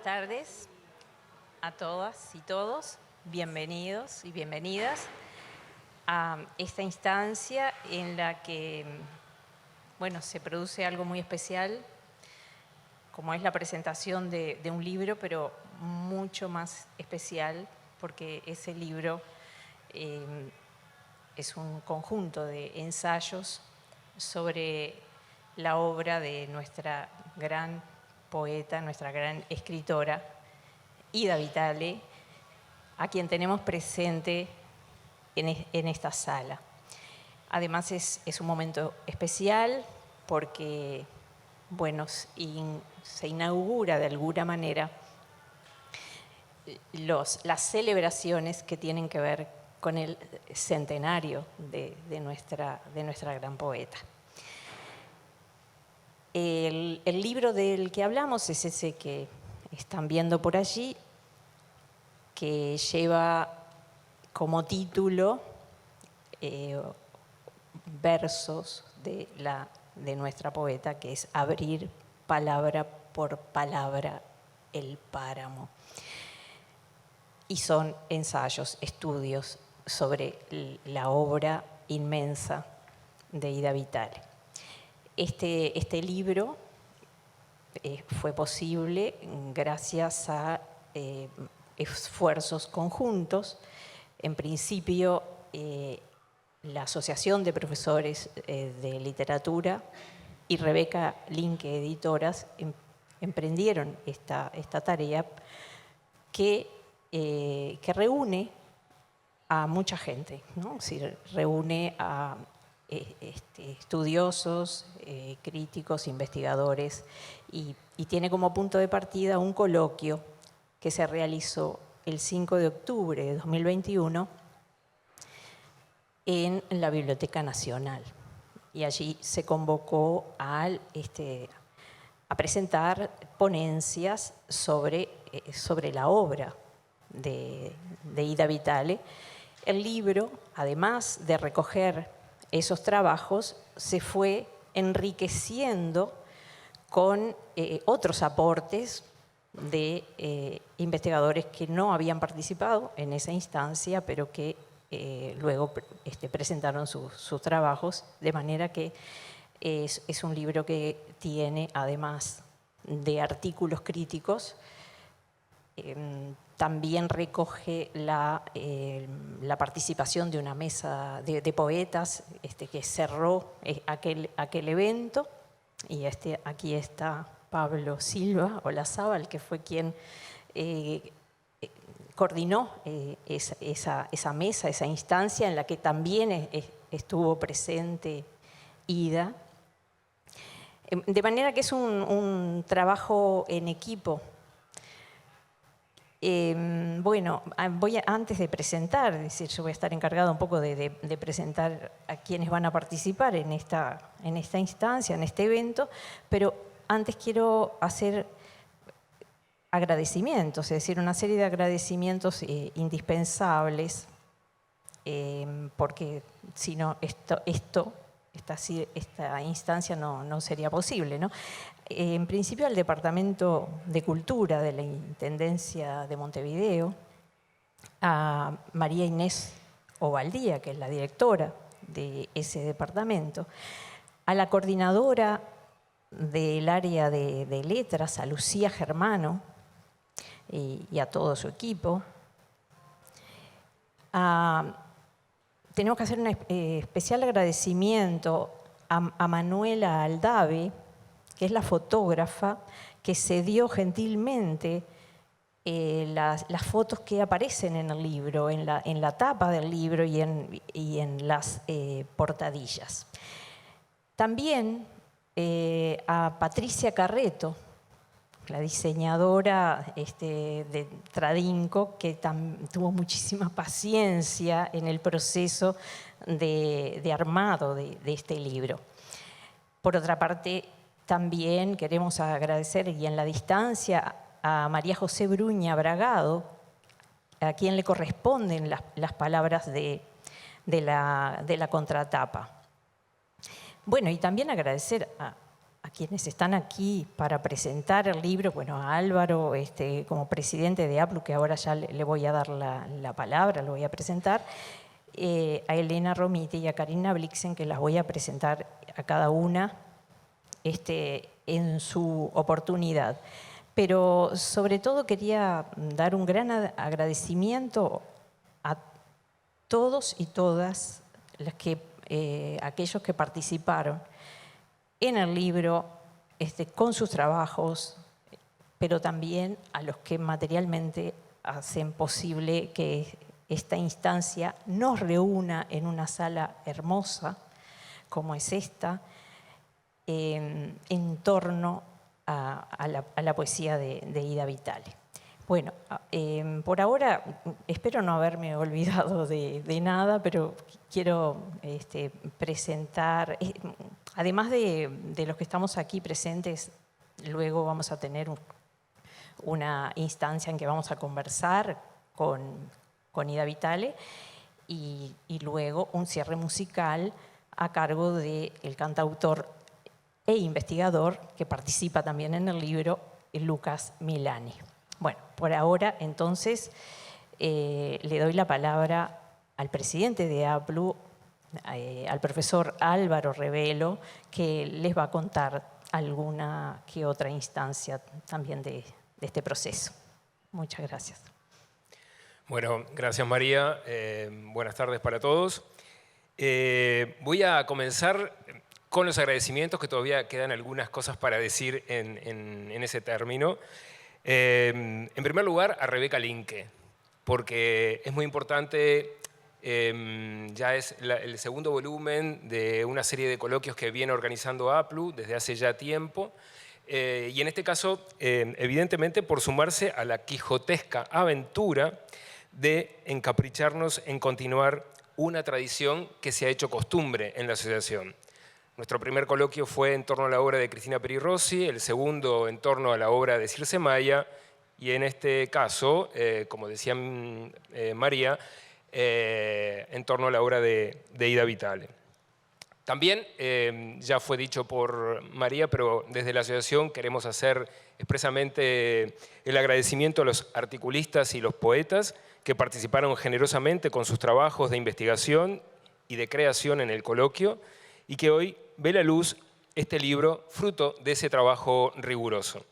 tardes a todas y todos. Bienvenidos y bienvenidas a esta instancia en la que, se produce algo muy especial, como es la presentación de un libro, pero mucho más especial porque ese libro es un conjunto de ensayos sobre la obra de nuestra gran poeta, nuestra gran escritora, Ida Vitale, a quien tenemos presente en esta sala. Además es un momento especial porque, se inaugura de alguna manera las celebraciones que tienen que ver con el centenario de nuestra gran poeta. El libro del que hablamos es ese que están viendo por allí, que lleva como título versos de nuestra poeta, que es Abrir palabra por palabra el páramo. Y son ensayos, estudios sobre la obra inmensa de Ida Vitale. Este libro fue posible gracias a esfuerzos conjuntos. En principio, la Asociación de Profesores de Literatura y Rebeca Linke Editoras emprendieron esta tarea que reúne a mucha gente, ¿no? Es decir, reúne a estudiosos, críticos, investigadores, y tiene como punto de partida un coloquio que se realizó el 5 de octubre de 2021 en la Biblioteca Nacional. Y allí se convocó a presentar ponencias sobre la obra de Ida Vitale. El libro, además de recoger esos trabajos, se fue enriqueciendo con otros aportes de investigadores que no habían participado en esa instancia, pero que luego presentaron sus trabajos, de manera que es un libro que tiene, además de artículos críticos, también recoge la participación de una mesa de poetas que cerró aquel evento. Y aquí está Pablo Silva Olazábal, que fue quien coordinó esa mesa, esa instancia en la que también estuvo presente Ida. De manera que es un trabajo en equipo. Antes de presentar, es decir, yo voy a estar encargada un poco de presentar a quienes van a participar en esta instancia, en este evento, pero antes quiero hacer agradecimientos, es decir, una serie de agradecimientos indispensables, porque si no, esta instancia no sería posible, ¿no? En principio al Departamento de Cultura de la Intendencia de Montevideo, a María Inés Ovaldía, que es la directora de ese departamento, a la coordinadora del área de letras, a Lucía Germano, y a todo su equipo. Tenemos que hacer un especial agradecimiento a Manuela Aldave, que es la fotógrafa que cedió gentilmente las fotos que aparecen en el libro, en la tapa del libro y en las portadillas. También a Patricia Carreto, la diseñadora de Tradinco, que tuvo muchísima paciencia en el proceso de armado de este libro. Por otra parte, también queremos agradecer, y en la distancia, a María José Bruña Bragado, a quien le corresponden las palabras de la contratapa. Y también agradecer a quienes están aquí para presentar el libro, bueno, a Álvaro como presidente de APLU, que ahora ya le voy a dar la palabra, lo voy a presentar, a Elena Romiti y a Karina Blixen, que las voy a presentar a cada una en su oportunidad. Pero sobre todo quería dar un gran agradecimiento a todos y todas aquellos que participaron en el libro, con sus trabajos, pero también a los que materialmente hacen posible que esta instancia nos reúna en una sala hermosa como es esta, en torno a la poesía de Ida Vitale. Bueno, por ahora espero no haberme olvidado de nada, pero quiero presentar, además de los que estamos aquí presentes, luego vamos a tener una instancia en que vamos a conversar con Ida Vitale y luego un cierre musical a cargo del cantautor e investigador que participa también en el libro, Lucas Milani. Bueno, por ahora entonces le doy la palabra al presidente de APLU, al profesor Álvaro Revelo, que les va a contar alguna que otra instancia también de este proceso. Muchas gracias. Bueno, gracias María. Buenas tardes para todos. Voy a comenzar con los agradecimientos, que todavía quedan algunas cosas para decir en ese término. En primer lugar, a Rebeca Linke, porque es muy importante, ya es el segundo volumen de una serie de coloquios que viene organizando APLU desde hace ya tiempo, y en este caso, evidentemente, por sumarse a la quijotesca aventura de encapricharnos en continuar una tradición que se ha hecho costumbre en la asociación. Nuestro primer coloquio fue en torno a la obra de Cristina Peri Rossi, el segundo en torno a la obra de Circe Maya, y en este caso, como decía María, en torno a la obra de Ida Vitale. También, ya fue dicho por María, pero desde la asociación queremos hacer expresamente el agradecimiento a los articulistas y los poetas que participaron generosamente con sus trabajos de investigación y de creación en el coloquio, y que hoy ve la luz este libro, fruto de ese trabajo riguroso.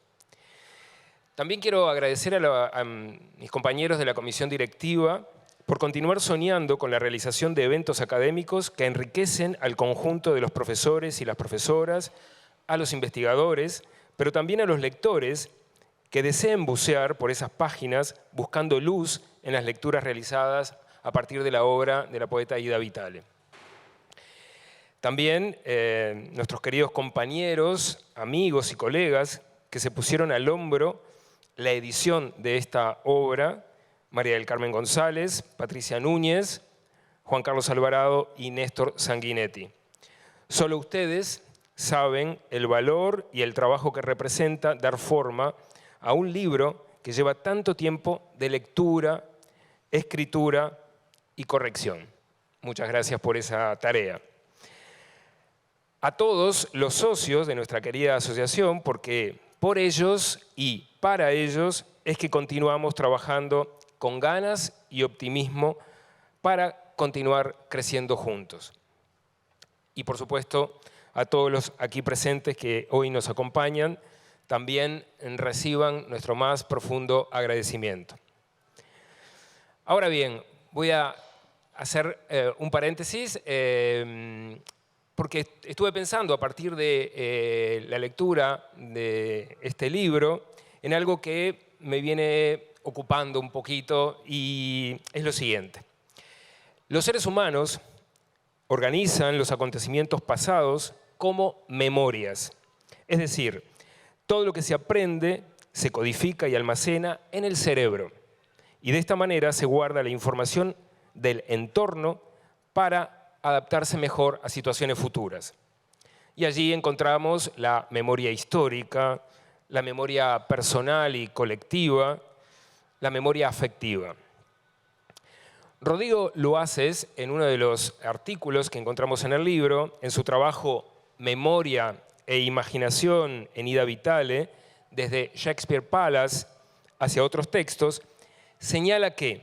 También quiero agradecer a mis compañeros de la comisión directiva por continuar soñando con la realización de eventos académicos que enriquecen al conjunto de los profesores y las profesoras, a los investigadores, pero también a los lectores que deseen bucear por esas páginas buscando luz en las lecturas realizadas a partir de la obra de la poeta Ida Vitale. También nuestros queridos compañeros, amigos y colegas que se pusieron al hombro la edición de esta obra, María del Carmen González, Patricia Núñez, Juan Carlos Alvarado y Néstor Sanguinetti. Solo ustedes saben el valor y el trabajo que representa dar forma a un libro que lleva tanto tiempo de lectura, escritura y corrección. Muchas gracias por esa tarea. A todos los socios de nuestra querida asociación, porque por ellos y para ellos es que continuamos trabajando con ganas y optimismo para continuar creciendo juntos. Y por supuesto, a todos los aquí presentes que hoy nos acompañan, también reciban nuestro más profundo agradecimiento. Ahora bien, voy a hacer un paréntesis, porque estuve pensando a partir de la lectura de este libro en algo que me viene ocupando un poquito, y es lo siguiente. Los seres humanos organizan los acontecimientos pasados como memorias, es decir, todo lo que se aprende se codifica y almacena en el cerebro, y de esta manera se guarda la información del entorno para adaptarse mejor a situaciones futuras. Y allí encontramos la memoria histórica, la memoria personal y colectiva, la memoria afectiva. Rodrigo Loaces, en uno de los artículos que encontramos en el libro, en su trabajo Memoria e imaginación en Ida Vitale, desde Shakespeare Palace hacia otros textos, señala que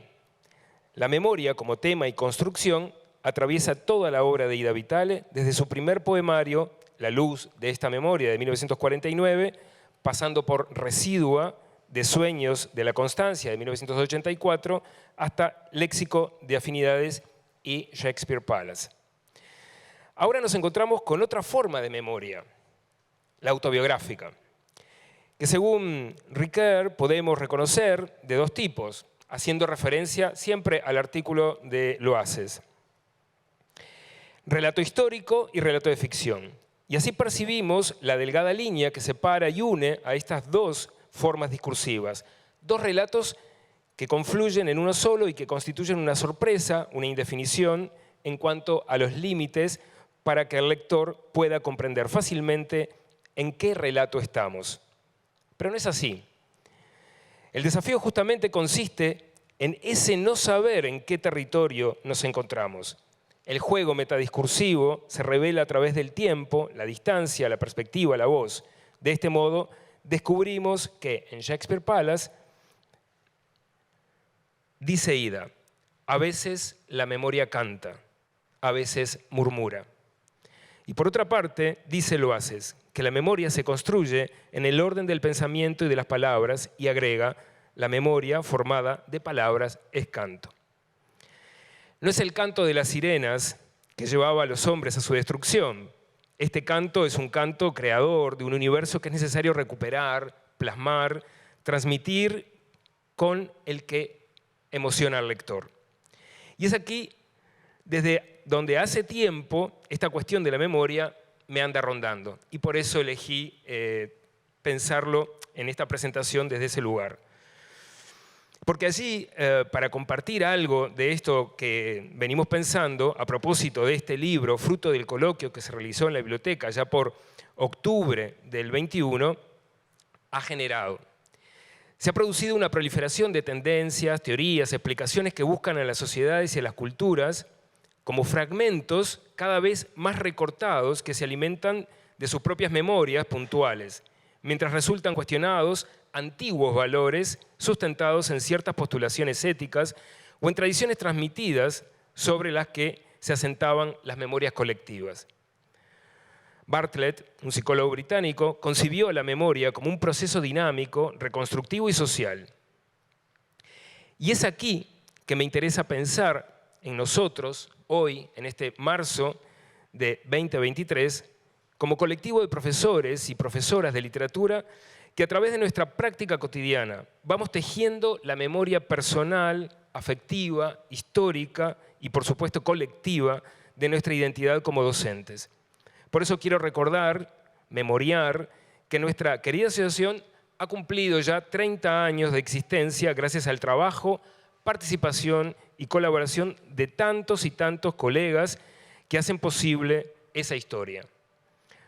la memoria como tema y construcción atraviesa toda la obra de Ida Vitale, desde su primer poemario, La luz de esta memoria, de 1949, pasando por Residua, de Sueños de la Constancia, de 1984, hasta Léxico de Afinidades y Shakespeare Palace. Ahora nos encontramos con otra forma de memoria, la autobiográfica, que según Ricoeur podemos reconocer de dos tipos, haciendo referencia siempre al artículo de Loaces. Relato histórico y relato de ficción. Y así percibimos la delgada línea que separa y une a estas dos formas discursivas. Dos relatos que confluyen en uno solo y que constituyen una sorpresa, una indefinición en cuanto a los límites para que el lector pueda comprender fácilmente en qué relato estamos. Pero no es así. El desafío justamente consiste en ese no saber en qué territorio nos encontramos. El juego metadiscursivo se revela a través del tiempo, la distancia, la perspectiva, la voz. De este modo, descubrimos que en Shakespeare Palace, dice Ida, a veces la memoria canta, a veces murmura. Y por otra parte, dice Loaces, que la memoria se construye en el orden del pensamiento y de las palabras y agrega, la memoria formada de palabras es canto. No es el canto de las sirenas que llevaba a los hombres a su destrucción. Este canto es un canto creador de un universo que es necesario recuperar, plasmar, transmitir con el que emociona al lector. Y es aquí, desde donde hace tiempo, esta cuestión de la memoria me anda rondando. Y por eso elegí pensarlo en esta presentación desde ese lugar. Porque allí, para compartir algo de esto que venimos pensando, a propósito de este libro, fruto del coloquio que se realizó en la biblioteca ya por octubre del 21, se ha producido una proliferación de tendencias, teorías, explicaciones que buscan a las sociedades y a las culturas como fragmentos cada vez más recortados que se alimentan de sus propias memorias puntuales, mientras resultan cuestionados antiguos valores sustentados en ciertas postulaciones éticas o en tradiciones transmitidas sobre las que se asentaban las memorias colectivas. Bartlett, un psicólogo británico, concibió la memoria como un proceso dinámico, reconstructivo y social. Y es aquí que me interesa pensar en nosotros, hoy, en este marzo de 2023, como colectivo de profesores y profesoras de literatura, que a través de nuestra práctica cotidiana vamos tejiendo la memoria personal, afectiva, histórica y, por supuesto, colectiva de nuestra identidad como docentes. Por eso quiero recordar, memoriar, que nuestra querida asociación ha cumplido ya 30 años de existencia gracias al trabajo, participación y colaboración de tantos y tantos colegas que hacen posible esa historia.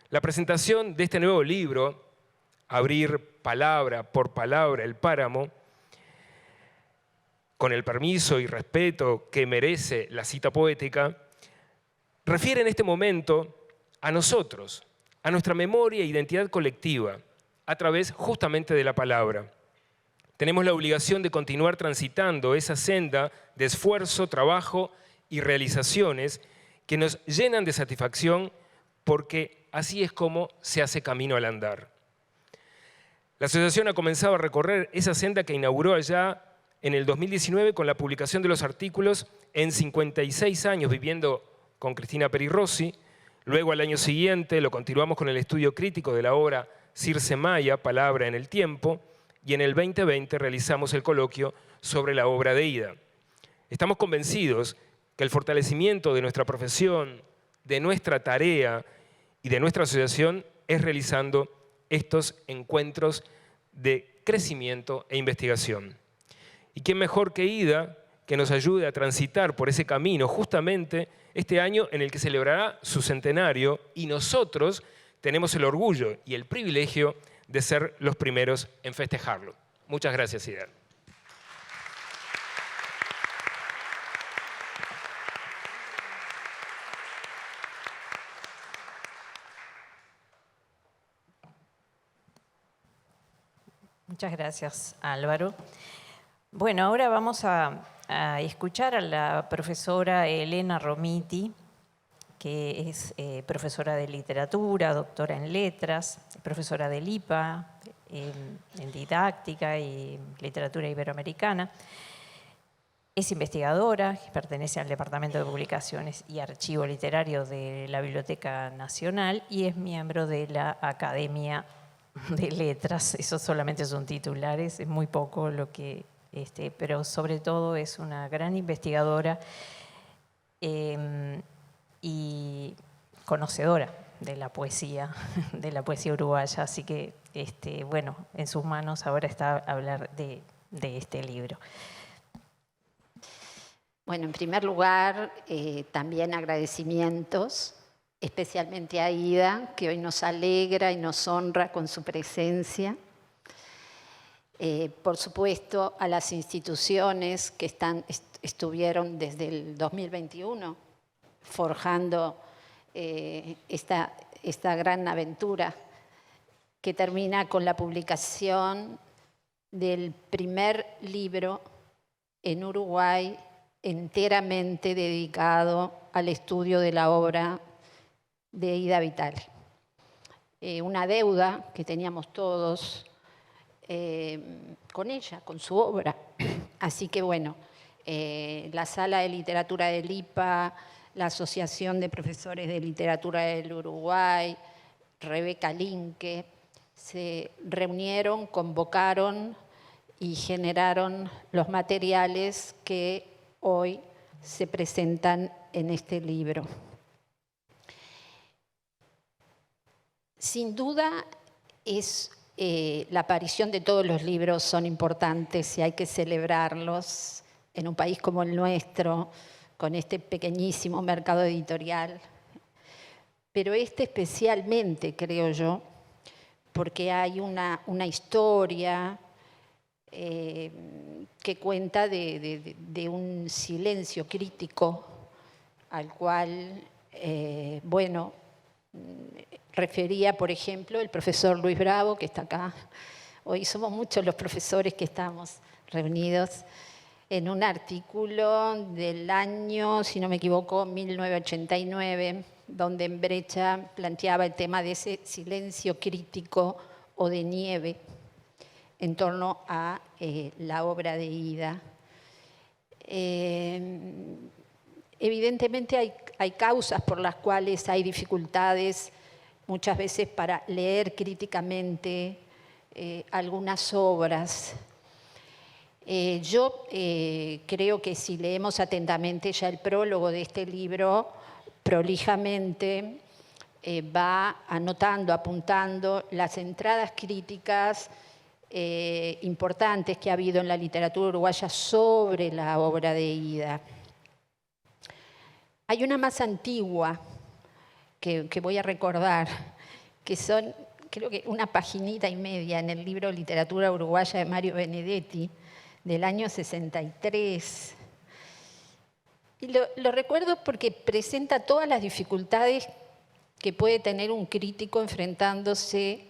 La presentación de este nuevo libro, Abrir palabra por palabra el páramo, con el permiso y respeto que merece la cita poética, refiere en este momento a nosotros, a nuestra memoria e identidad colectiva, a través justamente de la palabra. Tenemos la obligación de continuar transitando esa senda de esfuerzo, trabajo y realizaciones que nos llenan de satisfacción porque así es como se hace camino al andar. La asociación ha comenzado a recorrer esa senda que inauguró allá en el 2019 con la publicación de los artículos en 56 años viviendo con Cristina Peri Rossi. Luego, al año siguiente, lo continuamos con el estudio crítico de la obra Circe Maya, Palabra en el Tiempo, y en el 2020 realizamos el coloquio sobre la obra de Ida. Estamos convencidos que el fortalecimiento de nuestra profesión, de nuestra tarea y de nuestra asociación es realizando estos encuentros de crecimiento e investigación. ¿Y quién mejor que Ida que nos ayude a transitar por ese camino justamente este año en el que celebrará su centenario y nosotros tenemos el orgullo y el privilegio de ser los primeros en festejarlo? Muchas gracias, Ida. Muchas gracias, Álvaro. Bueno, ahora vamos a escuchar a la profesora Elena Romiti, que es profesora de literatura, doctora en letras, profesora del IPA, en didáctica y literatura iberoamericana. Es investigadora, pertenece al Departamento de Publicaciones y Archivo Literario de la Biblioteca Nacional y es miembro de la Academia de Letras. Eso solamente son titulares, es muy poco lo que... pero sobre todo es una gran investigadora y conocedora de la poesía uruguaya. Así que, bueno, en sus manos ahora está hablar de este libro. Bueno, en primer lugar, también agradecimientos, especialmente a Ida, que hoy nos alegra y nos honra con su presencia. Por supuesto, a las instituciones que estuvieron desde el 2021 forjando esta gran aventura que termina con la publicación del primer libro en Uruguay enteramente dedicado al estudio de la obra de Ida Vitale. Una deuda que teníamos todos con ella, con su obra. Así que bueno, la Sala de Literatura del IPA, la Asociación de Profesores de Literatura del Uruguay, Rebeca Linke, se reunieron, convocaron y generaron los materiales que hoy se presentan en este libro. Sin duda, la aparición de todos los libros son importantes y hay que celebrarlos en un país como el nuestro, con este pequeñísimo mercado editorial. Pero especialmente, creo yo, porque hay una historia que cuenta de un silencio crítico al cual, bueno, refería, por ejemplo, el profesor Luis Bravo, que está acá. Hoy somos muchos los profesores que estamos reunidos en un artículo del año, si no me equivoco, 1989, donde en Brecha planteaba el tema de ese silencio crítico o de nieve en torno a la obra de Ida. Evidentemente hay causas por las cuales hay dificultades muchas veces para leer críticamente algunas obras. Yo creo que si leemos atentamente ya el prólogo de este libro, prolijamente va anotando, apuntando las entradas críticas importantes que ha habido en la literatura uruguaya sobre la obra de Ida. Hay una más antigua que voy a recordar, que son, creo que una paginita y media en el libro Literatura Uruguaya de Mario Benedetti, del año 63. Y lo recuerdo porque presenta todas las dificultades que puede tener un crítico enfrentándose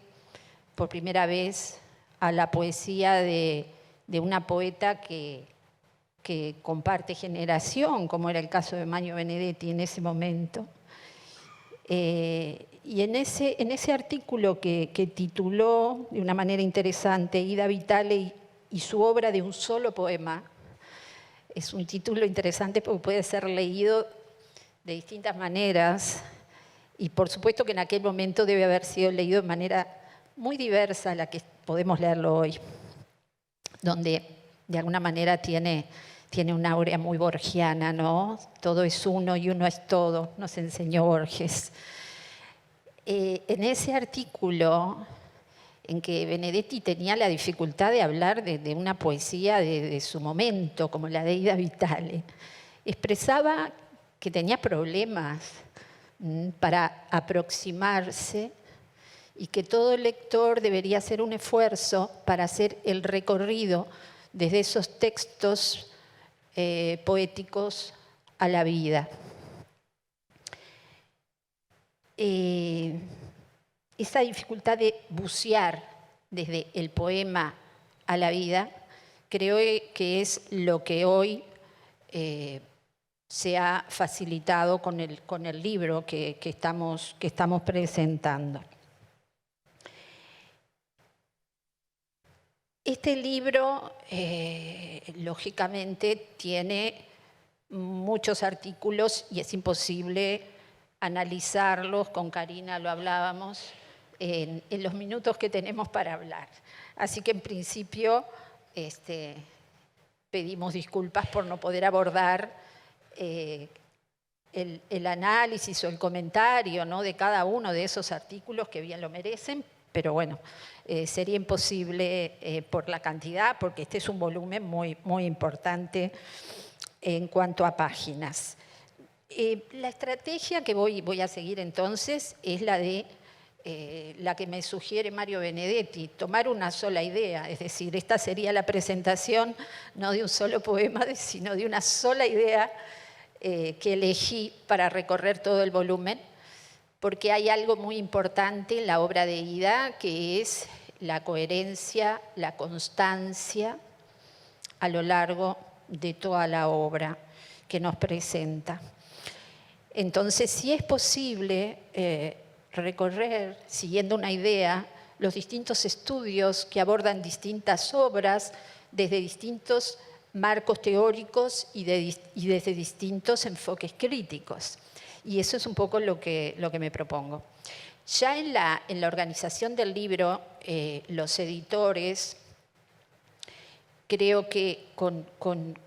por primera vez a la poesía de una poeta que comparte generación, como era el caso de Mario Benedetti en ese momento. Y en ese artículo que tituló de una manera interesante Ida Vitale y su obra de un solo poema, es un título interesante porque puede ser leído de distintas maneras y por supuesto que en aquel momento debe haber sido leído de manera muy diversa a la que podemos leerlo hoy, donde de alguna manera tiene una aurea muy borgiana, ¿no? Todo es uno y uno es todo, nos enseñó Borges. En ese artículo en que Benedetti tenía la dificultad de hablar de una poesía de su momento, como la de Ida Vitale, expresaba que tenía problemas para aproximarse y que todo lector debería hacer un esfuerzo para hacer el recorrido desde esos textos poéticos a la vida. Esa dificultad de bucear desde el poema a la vida, creo que es lo que hoy se ha facilitado con el libro que estamos presentando. Este libro, lógicamente, tiene muchos artículos y es imposible analizarlos, con Karina lo hablábamos, en los minutos que tenemos para hablar. Así que en principio pedimos disculpas por no poder abordar el análisis o el comentario, ¿no?, de cada uno de esos artículos que bien lo merecen, pero bueno, sería imposible por la cantidad, porque este es un volumen muy, muy importante en cuanto a páginas. La estrategia que voy a seguir entonces es la de la que me sugiere Mario Benedetti, tomar una sola idea, es decir, esta sería la presentación no de un solo poema, sino de una sola idea que elegí para recorrer todo el volumen, porque hay algo muy importante en la obra de Ida, que es la coherencia, la constancia a lo largo de toda la obra que nos presenta. Entonces, si es posible recorrer, siguiendo una idea, los distintos estudios que abordan distintas obras desde distintos marcos teóricos y desde distintos enfoques críticos. Y eso es un poco lo que me propongo. Ya en la organización del libro, los editores, creo que con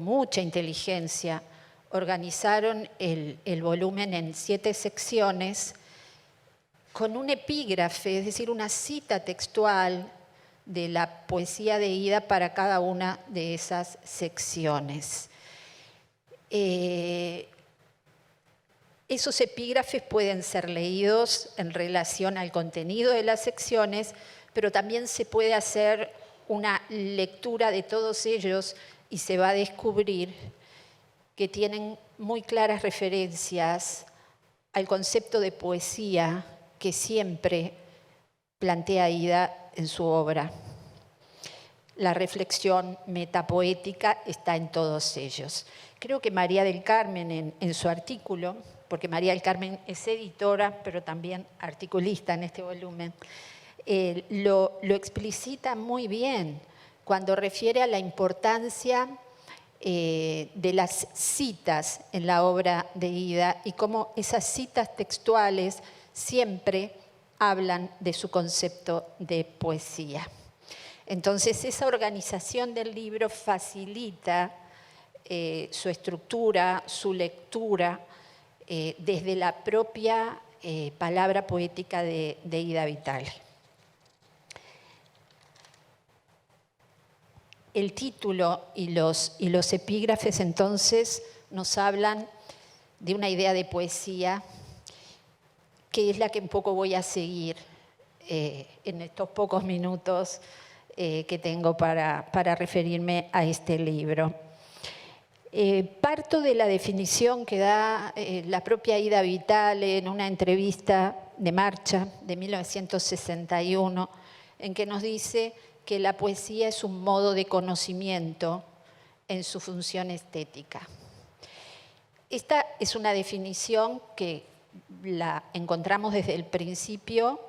mucha inteligencia, organizaron el volumen en 7 secciones con un epígrafe, es decir, una cita textual de la poesía de Ida para cada una de esas secciones. Esos epígrafes pueden ser leídos en relación al contenido de las secciones, pero también se puede hacer una lectura de todos ellos y se va a descubrir que tienen muy claras referencias al concepto de poesía que siempre plantea Ida en su obra. La reflexión metapoética está en todos ellos. Creo que María del Carmen, en su artículo, porque María del Carmen es editora, pero también articulista en este volumen, lo explicita muy bien cuando refiere a la importancia de las citas en la obra de Ida y cómo esas citas textuales siempre hablan de su concepto de poesía. Entonces, esa organización del libro facilita su estructura, su lectura, desde la propia palabra poética de Ida Vitale. El título y los epígrafes, entonces, nos hablan de una idea de poesía que es la que un poco voy a seguir en estos pocos minutos que tengo para referirme a este libro. Parto de la definición que da la propia Ida Vitale en una entrevista de Marcha de 1961, en que nos dice que la poesía es un modo de conocimiento en su función estética. Esta es una definición que la encontramos desde el principio,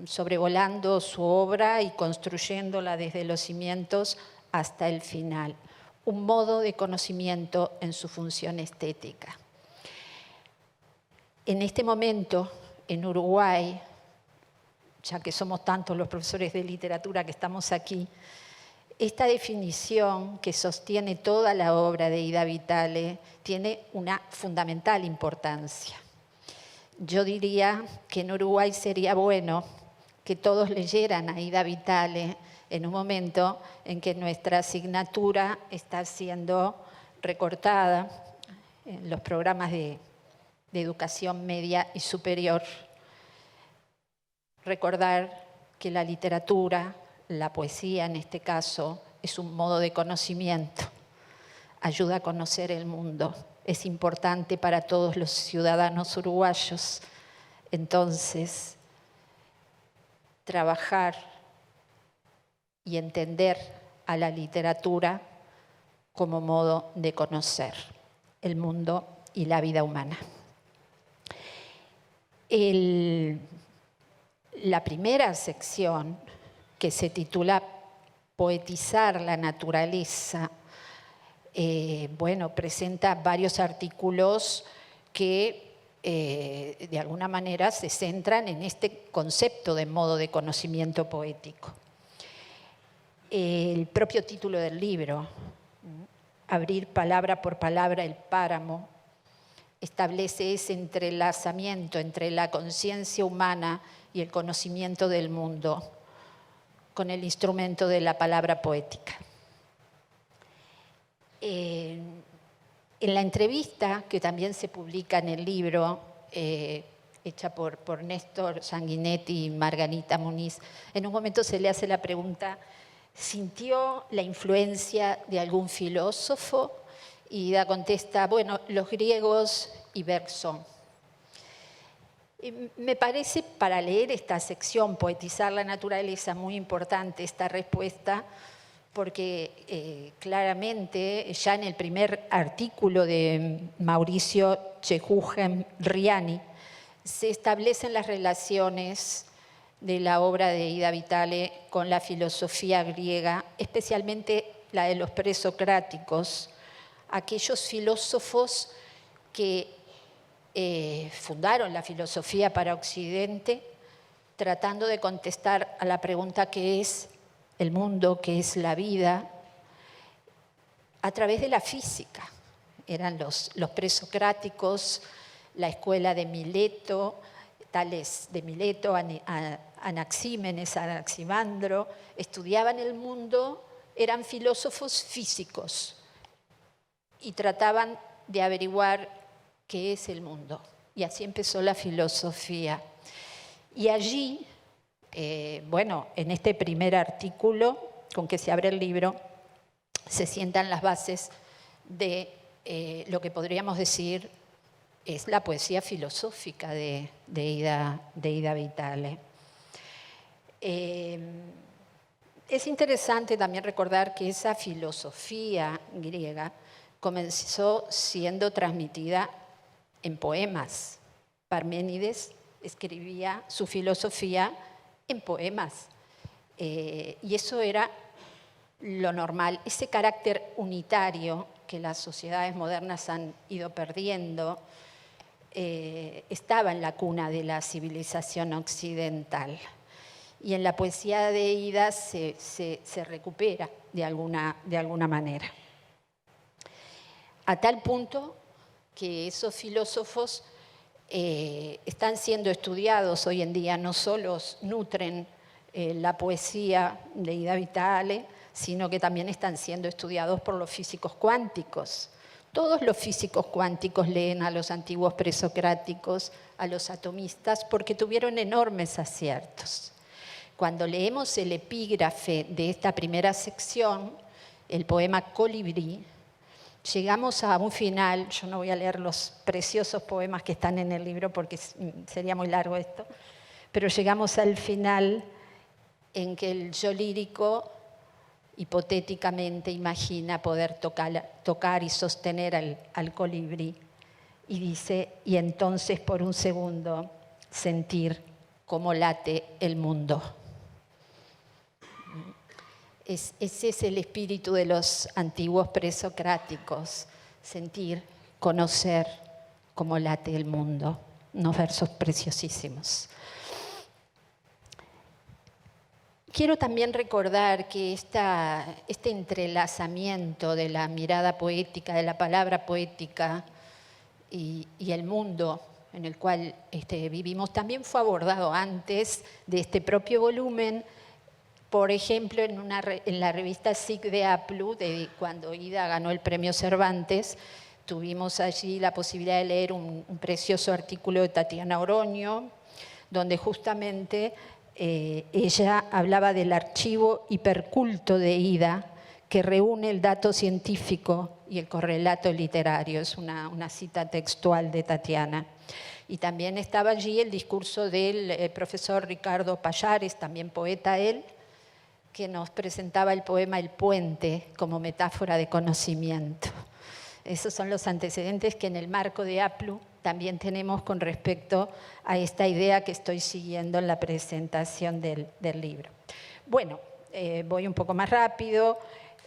sobrevolando su obra y construyéndola desde los cimientos hasta el final. Un modo de conocimiento en su función estética. En este momento, en Uruguay, ya que somos tantos los profesores de literatura que estamos aquí, esta definición que sostiene toda la obra de Ida Vitale tiene una fundamental importancia. Yo diría que en Uruguay sería bueno que todos leyeran a Ida Vitale en un momento en que nuestra asignatura está siendo recortada en los programas de educación media y superior. Recordar que la literatura, la poesía en este caso, es un modo de conocimiento, ayuda a conocer el mundo, es importante para todos los ciudadanos uruguayos. Entonces, trabajar y entender a la literatura como modo de conocer el mundo y la vida humana. La primera sección, que se titula Poetizar la naturaleza, presenta varios artículos que de alguna manera se centran en este concepto de modo de conocimiento poético. El propio título del libro, Abrir palabra por palabra el páramo, establece ese entrelazamiento entre la conciencia humana y el conocimiento del mundo con el instrumento de la palabra poética. En la entrevista, que también se publica en el libro, hecha por Néstor Sanguinetti y Margarita Muniz, en un momento se le hace la pregunta: ¿sintió la influencia de algún filósofo? Y Ida contesta: bueno, los griegos y Bergson. Me parece, para leer esta sección, Poetizar la naturaleza, muy importante esta respuesta, porque claramente ya en el primer artículo de Mauricio Chejugen-Riani se establecen las relaciones de la obra de Ida Vitale con la filosofía griega, especialmente la de los presocráticos, aquellos filósofos que fundaron la filosofía para Occidente, tratando de contestar a la pregunta ¿qué es el mundo?, ¿qué es la vida?, a través de la física. Eran los presocráticos, la escuela de Mileto, Tales de Mileto, Anaxímenes, Anaximandro, estudiaban el mundo, eran filósofos físicos y trataban de averiguar qué es el mundo. Y así empezó la filosofía. Y allí, en este primer artículo con que se abre el libro, se sientan las bases de lo que podríamos decir es la poesía filosófica de Ida Vitale. Es interesante también recordar que esa filosofía griega comenzó siendo transmitida en poemas. Parménides escribía su filosofía en poemas. Y eso era lo normal. Ese carácter unitario que las sociedades modernas han ido perdiendo estaba en la cuna de la civilización occidental. Y en la poesía de Ida se recupera de alguna manera. A tal punto que esos filósofos están siendo estudiados hoy en día, no solo nutren la poesía de Ida Vitale, sino que también están siendo estudiados por los físicos cuánticos. Todos los físicos cuánticos leen a los antiguos presocráticos, a los atomistas, porque tuvieron enormes aciertos. Cuando leemos el epígrafe de esta primera sección, el poema Colibrí, llegamos a un final. Yo no voy a leer los preciosos poemas que están en el libro porque sería muy largo esto, pero llegamos al final en que el yo lírico hipotéticamente imagina poder tocar y sostener al colibrí, y dice: y entonces por un segundo sentir cómo late el mundo. Ese es el espíritu de los antiguos presocráticos: sentir, conocer cómo late el mundo. Unos versos preciosísimos. Quiero también recordar que este entrelazamiento de la mirada poética, de la palabra poética y el mundo en el cual vivimos, también fue abordado antes de este propio volumen. Por ejemplo, en la revista SIC de APLU, cuando Ida ganó el premio Cervantes, tuvimos allí la posibilidad de leer un precioso artículo de Tatiana Oroño, donde justamente ella hablaba del archivo hiperculto de Ida, que reúne el dato científico y el correlato literario. Es una cita textual de Tatiana. Y también estaba allí el discurso del profesor Ricardo Pallares, también poeta él, que nos presentaba el poema El puente como metáfora de conocimiento. Esos son los antecedentes que en el marco de APLU también tenemos con respecto a esta idea que estoy siguiendo en la presentación del libro. Bueno, voy un poco más rápido.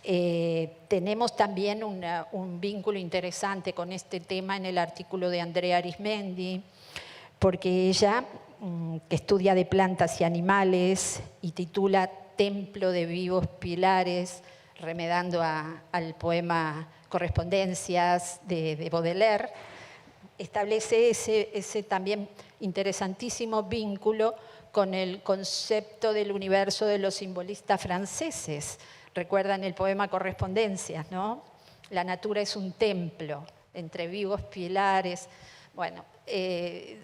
Tenemos también un vínculo interesante con este tema en el artículo de Andrea Arismendi, porque ella, que estudia de plantas y animales y titula Templo de vivos pilares, remedando al poema Correspondencias de Baudelaire, establece ese también interesantísimo vínculo con el concepto del universo de los simbolistas franceses. Recuerdan el poema Correspondencias, ¿no? La natura es un templo, entre vivos pilares. Bueno,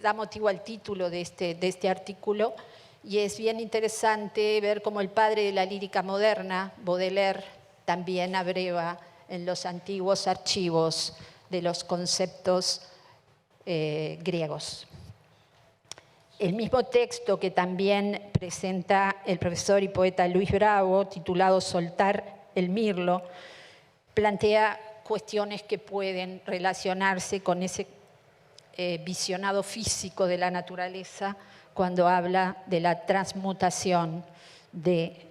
da motivo al título de este artículo, y es bien interesante ver cómo el padre de la lírica moderna, Baudelaire, también abreva en los antiguos archivos de los conceptos griegos. El mismo texto que también presenta el profesor y poeta Luis Bravo, titulado Soltar el mirlo, plantea cuestiones que pueden relacionarse con ese visionado físico de la naturaleza cuando habla de la transmutación de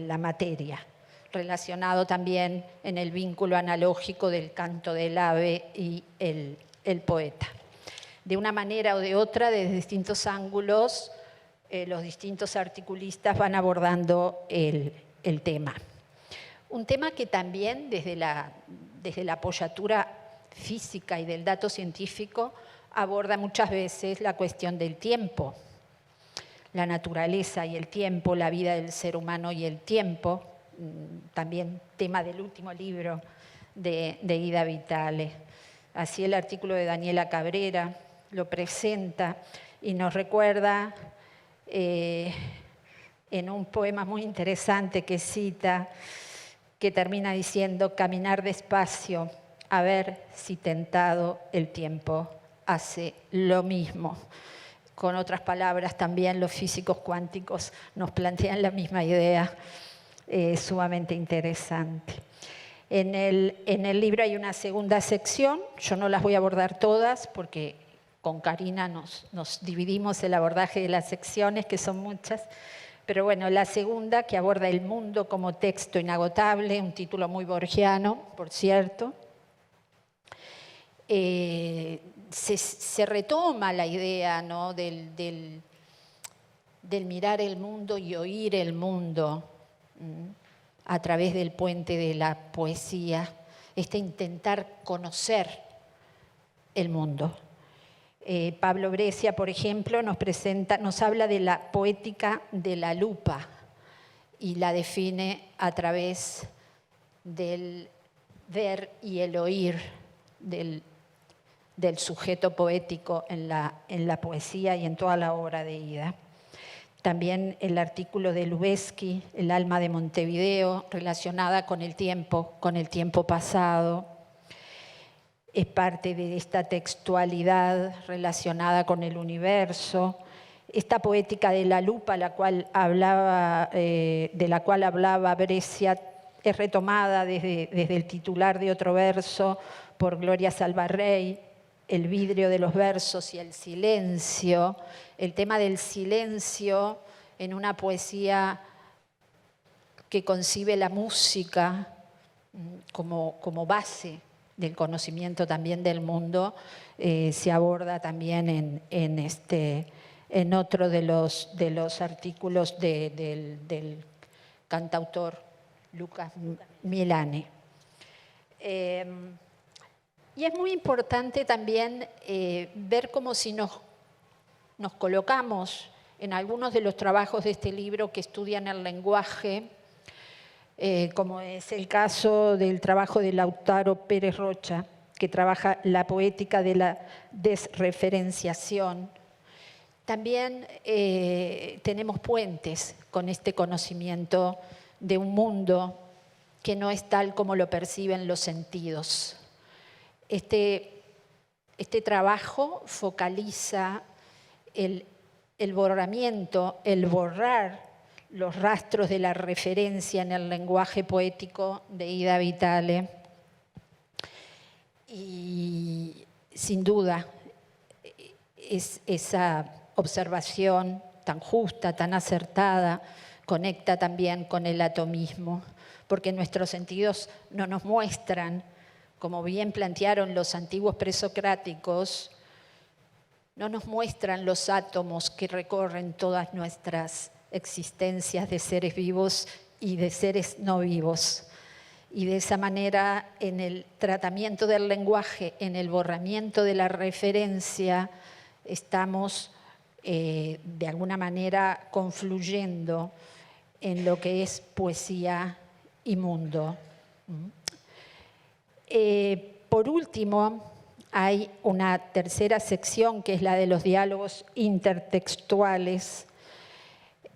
la materia, relacionado también en el vínculo analógico del canto del ave y el poeta. De una manera o de otra, desde distintos ángulos, los distintos articulistas van abordando el tema. Un tema que también desde la apoyatura física y del dato científico aborda muchas veces la cuestión del tiempo, la naturaleza y el tiempo, la vida del ser humano y el tiempo, también tema del último libro de Ida Vitale. Así el artículo de Daniela Cabrera lo presenta y nos recuerda en un poema muy interesante que cita, que termina diciendo: caminar despacio, a ver si tentado el tiempo hace lo mismo. Con otras palabras, también los físicos cuánticos nos plantean la misma idea, sumamente interesante. En el libro hay una segunda sección, yo no las voy a abordar todas porque con Karina nos dividimos el abordaje de las secciones, que son muchas, pero bueno, la segunda, que aborda el mundo como texto inagotable, un título muy borgiano, por cierto. Se retoma la idea, ¿no?, del mirar el mundo y oír el mundo a través del puente de la poesía, intentar conocer el mundo. Pablo Brescia, por ejemplo, nos habla de la poética de la lupa y la define a través del ver y el oír del sujeto poético en la poesía y en toda la obra de Ida. También el artículo de Lubezki, El alma de Montevideo, relacionada con el tiempo pasado. Es parte de esta textualidad relacionada con el universo. Esta poética de la lupa, de la cual hablaba Brescia, es retomada desde el titular de otro verso por Gloria Salvarrey, El vidrio de los versos y el silencio. El tema del silencio en una poesía que concibe la música como base del conocimiento también del mundo, se aborda también en otro de los artículos del cantautor Lucas Milani. Y es muy importante también ver cómo si nos colocamos en algunos de los trabajos de este libro que estudian el lenguaje, como es el caso del trabajo de Lautaro Pérez Rocha, que trabaja la poética de la desreferenciación. También tenemos puentes con este conocimiento de un mundo que no es tal como lo perciben los sentidos. Este trabajo focaliza el borramiento, el borrar los rastros de la referencia en el lenguaje poético de Ida Vitale. Y sin duda, esa observación tan justa, tan acertada, conecta también con el atomismo, porque nuestros sentidos no nos muestran, como bien plantearon los antiguos presocráticos, no nos muestran los átomos que recorren todas nuestras existencias de seres vivos y de seres no vivos. Y de esa manera, en el tratamiento del lenguaje, en el borramiento de la referencia, estamos de alguna manera confluyendo en lo que es poesía y mundo. Por último, hay una tercera sección que es la de los diálogos intertextuales,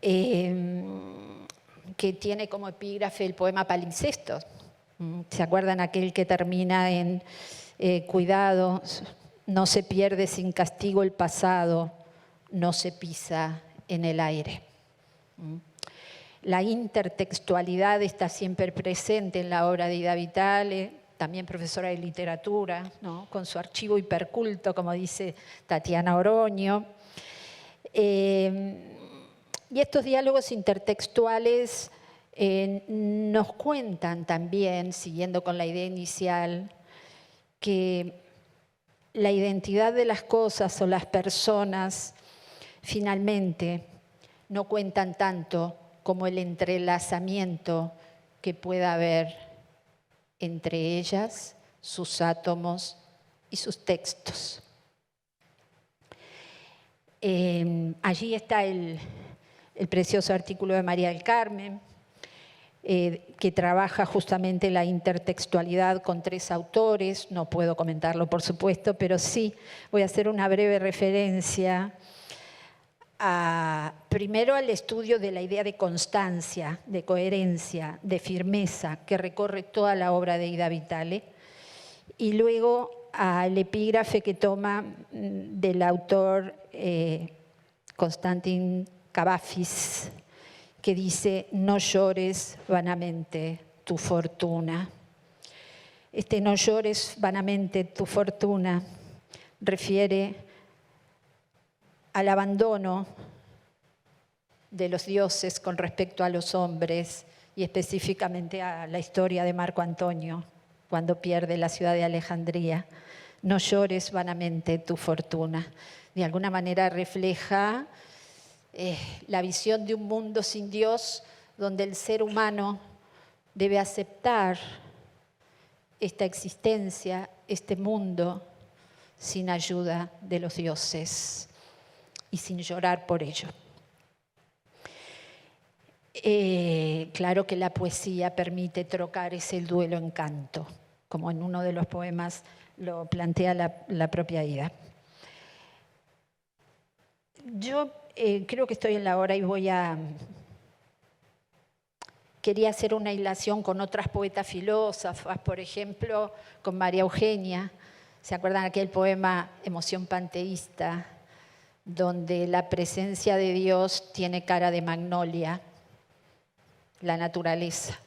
que tiene como epígrafe el poema Palimpsesto. ¿Se acuerdan aquel que termina en cuidado, no se pierde sin castigo el pasado, no se pisa en el aire? La intertextualidad está siempre presente en la obra de Ida Vitale, también profesora de literatura, ¿no? Con su archivo hiperculto, como dice Tatiana Oroño. Y estos diálogos intertextuales nos cuentan también, siguiendo con la idea inicial, que la identidad de las cosas o las personas finalmente no cuentan tanto como el entrelazamiento que pueda haber entre ellas, sus átomos y sus textos. Allí está el precioso artículo de María del Carmen, que trabaja justamente la intertextualidad con 3 autores. No puedo comentarlo, por supuesto, pero sí voy a hacer una breve referencia primero al estudio de la idea de constancia, de coherencia, de firmeza que recorre toda la obra de Ida Vitale, y luego al epígrafe que toma del autor Konstantin Kavafis, que dice: no llores vanamente tu fortuna. Este no llores vanamente tu fortuna refiere al abandono de los dioses con respecto a los hombres, y específicamente a la historia de Marco Antonio, cuando pierde la ciudad de Alejandría. No llores vanamente tu fortuna. De alguna manera refleja la visión de un mundo sin Dios, donde el ser humano debe aceptar esta existencia, este mundo, sin ayuda de los dioses y sin llorar por ello. Claro que la poesía permite trocar ese duelo en canto, como en uno de los poemas lo plantea la propia Ida. Yo creo que estoy en la hora y quería hacer una hilación con otras poetas filósofas, por ejemplo, con María Eugenia. ¿Se acuerdan aquel poema Emoción panteísta, donde la presencia de Dios tiene cara de magnolia, la naturaleza?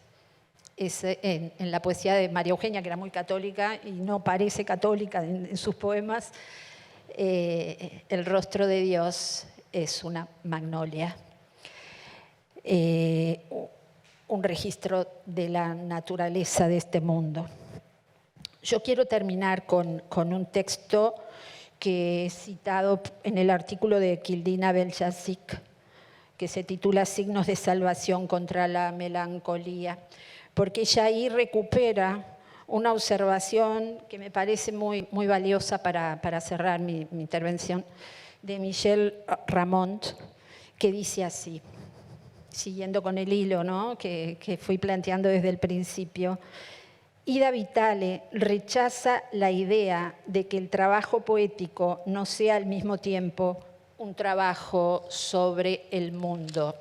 Es en la poesía de María Eugenia, que era muy católica y no parece católica en sus poemas, el rostro de Dios es una magnolia, un registro de la naturaleza de este mundo. Yo quiero terminar con un texto que he citado en el artículo de Kildina Beljasic, que se titula Signos de salvación contra la melancolía, porque ella ahí recupera una observación que me parece muy, muy valiosa para cerrar mi intervención, de Michel Ramont, que dice así, siguiendo con el hilo, ¿no?, que fui planteando desde el principio: Ida Vitale rechaza la idea de que el trabajo poético no sea al mismo tiempo un trabajo sobre el mundo.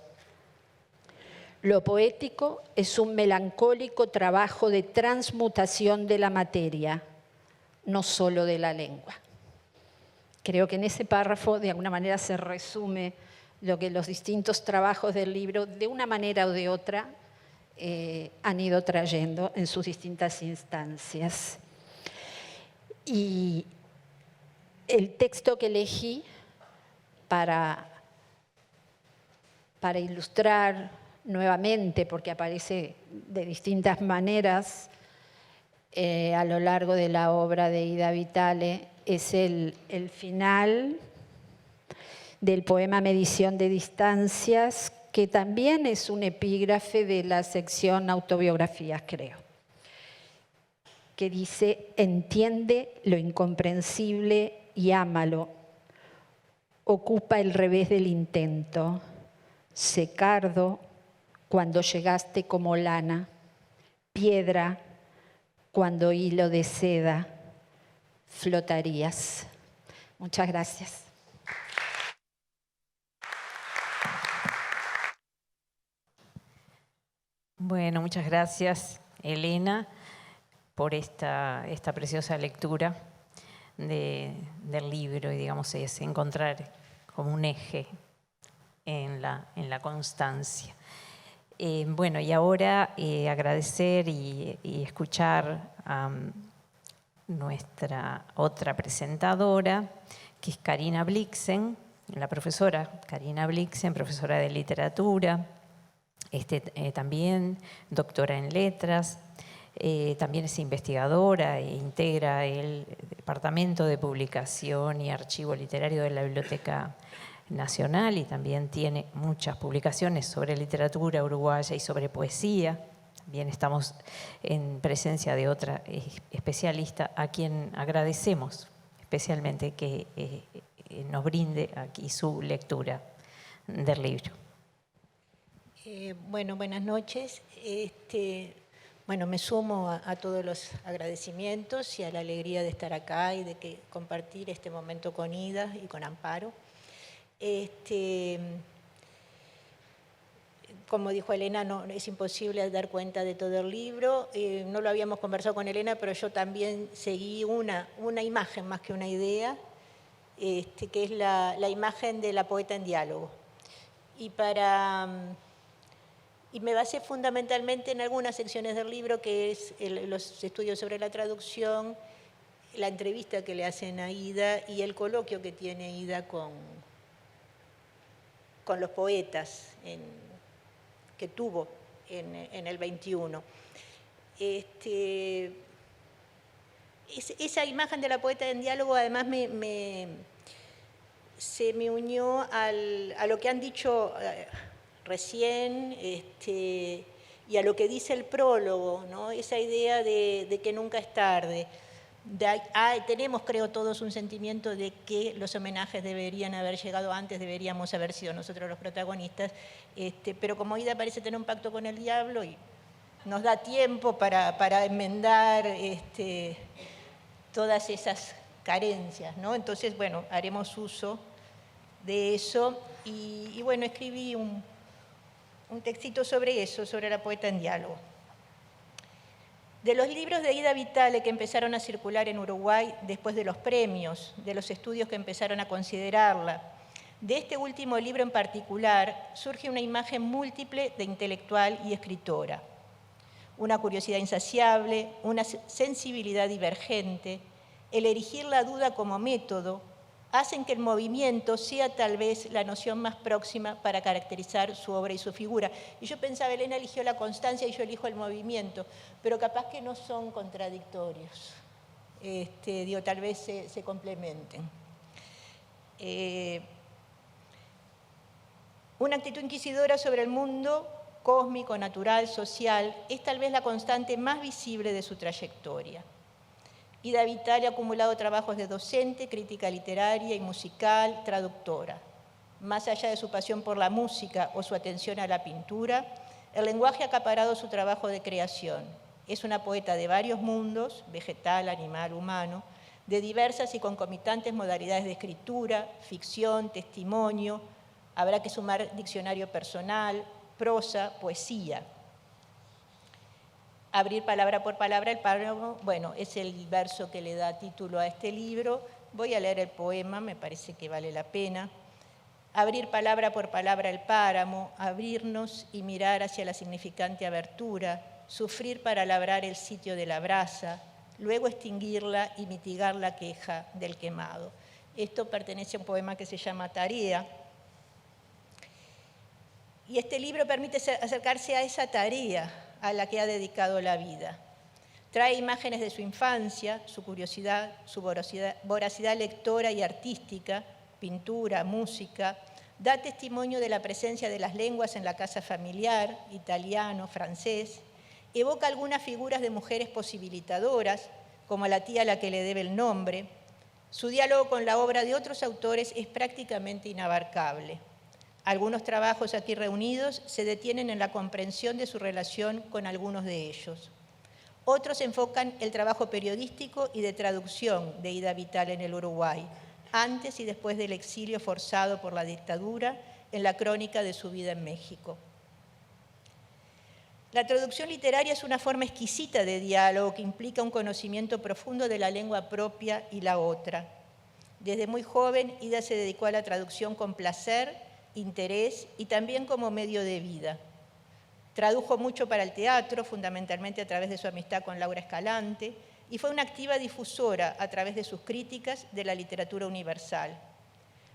Lo poético es un melancólico trabajo de transmutación de la materia, no solo de la lengua. Creo que en ese párrafo de alguna manera se resume lo que los distintos trabajos del libro, de una manera o de otra, han ido trayendo en sus distintas instancias. Y el texto que elegí para ilustrar nuevamente, porque aparece de distintas maneras a lo largo de la obra de Ida Vitale, es el final del poema Medición de Distancias, que también es un epígrafe de la sección Autobiografías, creo, que dice: entiende lo incomprensible y ámalo, ocupa el revés del intento, sé cardo cuando llegaste como lana, piedra cuando hilo de seda flotarías. Muchas gracias. Bueno, muchas gracias, Elena, por esta preciosa lectura del libro, y digamos es encontrar como un eje en la constancia. Bueno, y ahora agradecer y escuchar a nuestra otra presentadora, que es Carina Blixen, la profesora Carina Blixen, profesora de literatura, también doctora en letras, también es investigadora e integra el Departamento de Publicación y Archivo Literario de la Biblioteca Nacional, y también tiene muchas publicaciones sobre literatura uruguaya y sobre poesía. También estamos en presencia de otra especialista a quien agradecemos especialmente que nos brinde aquí su lectura del libro. Bueno, buenas noches. Bueno, me sumo a todos los agradecimientos y a la alegría de estar acá y de compartir este momento con Ida y con Amparo. Como dijo Elena, no, es imposible dar cuenta de todo el libro. No lo habíamos conversado con Elena, pero yo también seguí una imagen más que una idea, que es la imagen de la poeta en diálogo. Y me basé fundamentalmente en algunas secciones del libro, que es los estudios sobre la traducción, la entrevista que le hacen a Ida y el coloquio que tiene Ida con los poetas que tuvo en el 21. Esa imagen de la poeta en diálogo además se me unió a lo que han dicho recién y a lo que dice el prólogo, ¿no? Esa idea de que nunca es tarde. Tenemos, creo, todos un sentimiento de que los homenajes deberían haber llegado antes, deberíamos haber sido nosotros los protagonistas, pero como Ida parece tener un pacto con el diablo y nos da tiempo para enmendar todas esas carencias, ¿no? Entonces, bueno, haremos uso de eso y bueno, escribí un textito sobre eso, sobre la poeta en diálogo. De los libros de Ida Vitale que empezaron a circular en Uruguay después de los premios, de los estudios que empezaron a considerarla, de este último libro en particular, surge una imagen múltiple de intelectual y escritora. Una curiosidad insaciable, una sensibilidad divergente, el erigir la duda como método, hacen que el movimiento sea tal vez la noción más próxima para caracterizar su obra y su figura. Y yo pensaba, Elena eligió la constancia y yo elijo el movimiento, pero capaz que no son contradictorios. Tal vez se complementen. Una actitud inquisidora sobre el mundo cósmico, natural, social, es tal vez la constante más visible de su trayectoria. Ida Vitale ha acumulado trabajos de docente, crítica literaria y musical, traductora. Más allá de su pasión por la música o su atención a la pintura, el lenguaje ha acaparado su trabajo de creación. Es una poeta de varios mundos, vegetal, animal, humano, de diversas y concomitantes modalidades de escritura, ficción, testimonio. Habrá que sumar diccionario personal, prosa, poesía. Abrir palabra por palabra el párrafo, bueno, es el verso que le da título a este libro. Voy a leer el poema, me parece que vale la pena. abrir palabra por palabra el páramo, abrirnos y mirar hacia la significante abertura, sufrir para labrar el sitio de la brasa, luego extinguirla y mitigar la queja del quemado. Esto pertenece a un poema que se llama Tarea. Y este libro permite acercarse a esa tarea a la que ha dedicado la vida. Trae imágenes de su infancia, su curiosidad, su voracidad lectora y artística, pintura, música, da testimonio de la presencia de las lenguas en la casa familiar, italiano, francés, evoca algunas figuras de mujeres posibilitadoras, como la tía a la que le debe el nombre. Su diálogo con la obra de otros autores es prácticamente inabarcable. Algunos trabajos aquí reunidos se detienen en la comprensión de su relación con algunos de ellos. Otros enfocan el trabajo periodístico y de traducción de Ida Vitale en el Uruguay, antes y después del exilio forzado por la dictadura, en la crónica de su vida en México. La traducción literaria es una forma exquisita de diálogo que implica un conocimiento profundo de la lengua propia y la otra. Desde muy joven, Ida se dedicó a la traducción con placer, interés y también como medio de vida. Tradujo mucho para el teatro, fundamentalmente a través de su amistad con Laura Escalante, y fue una activa difusora a través de sus críticas de la literatura universal.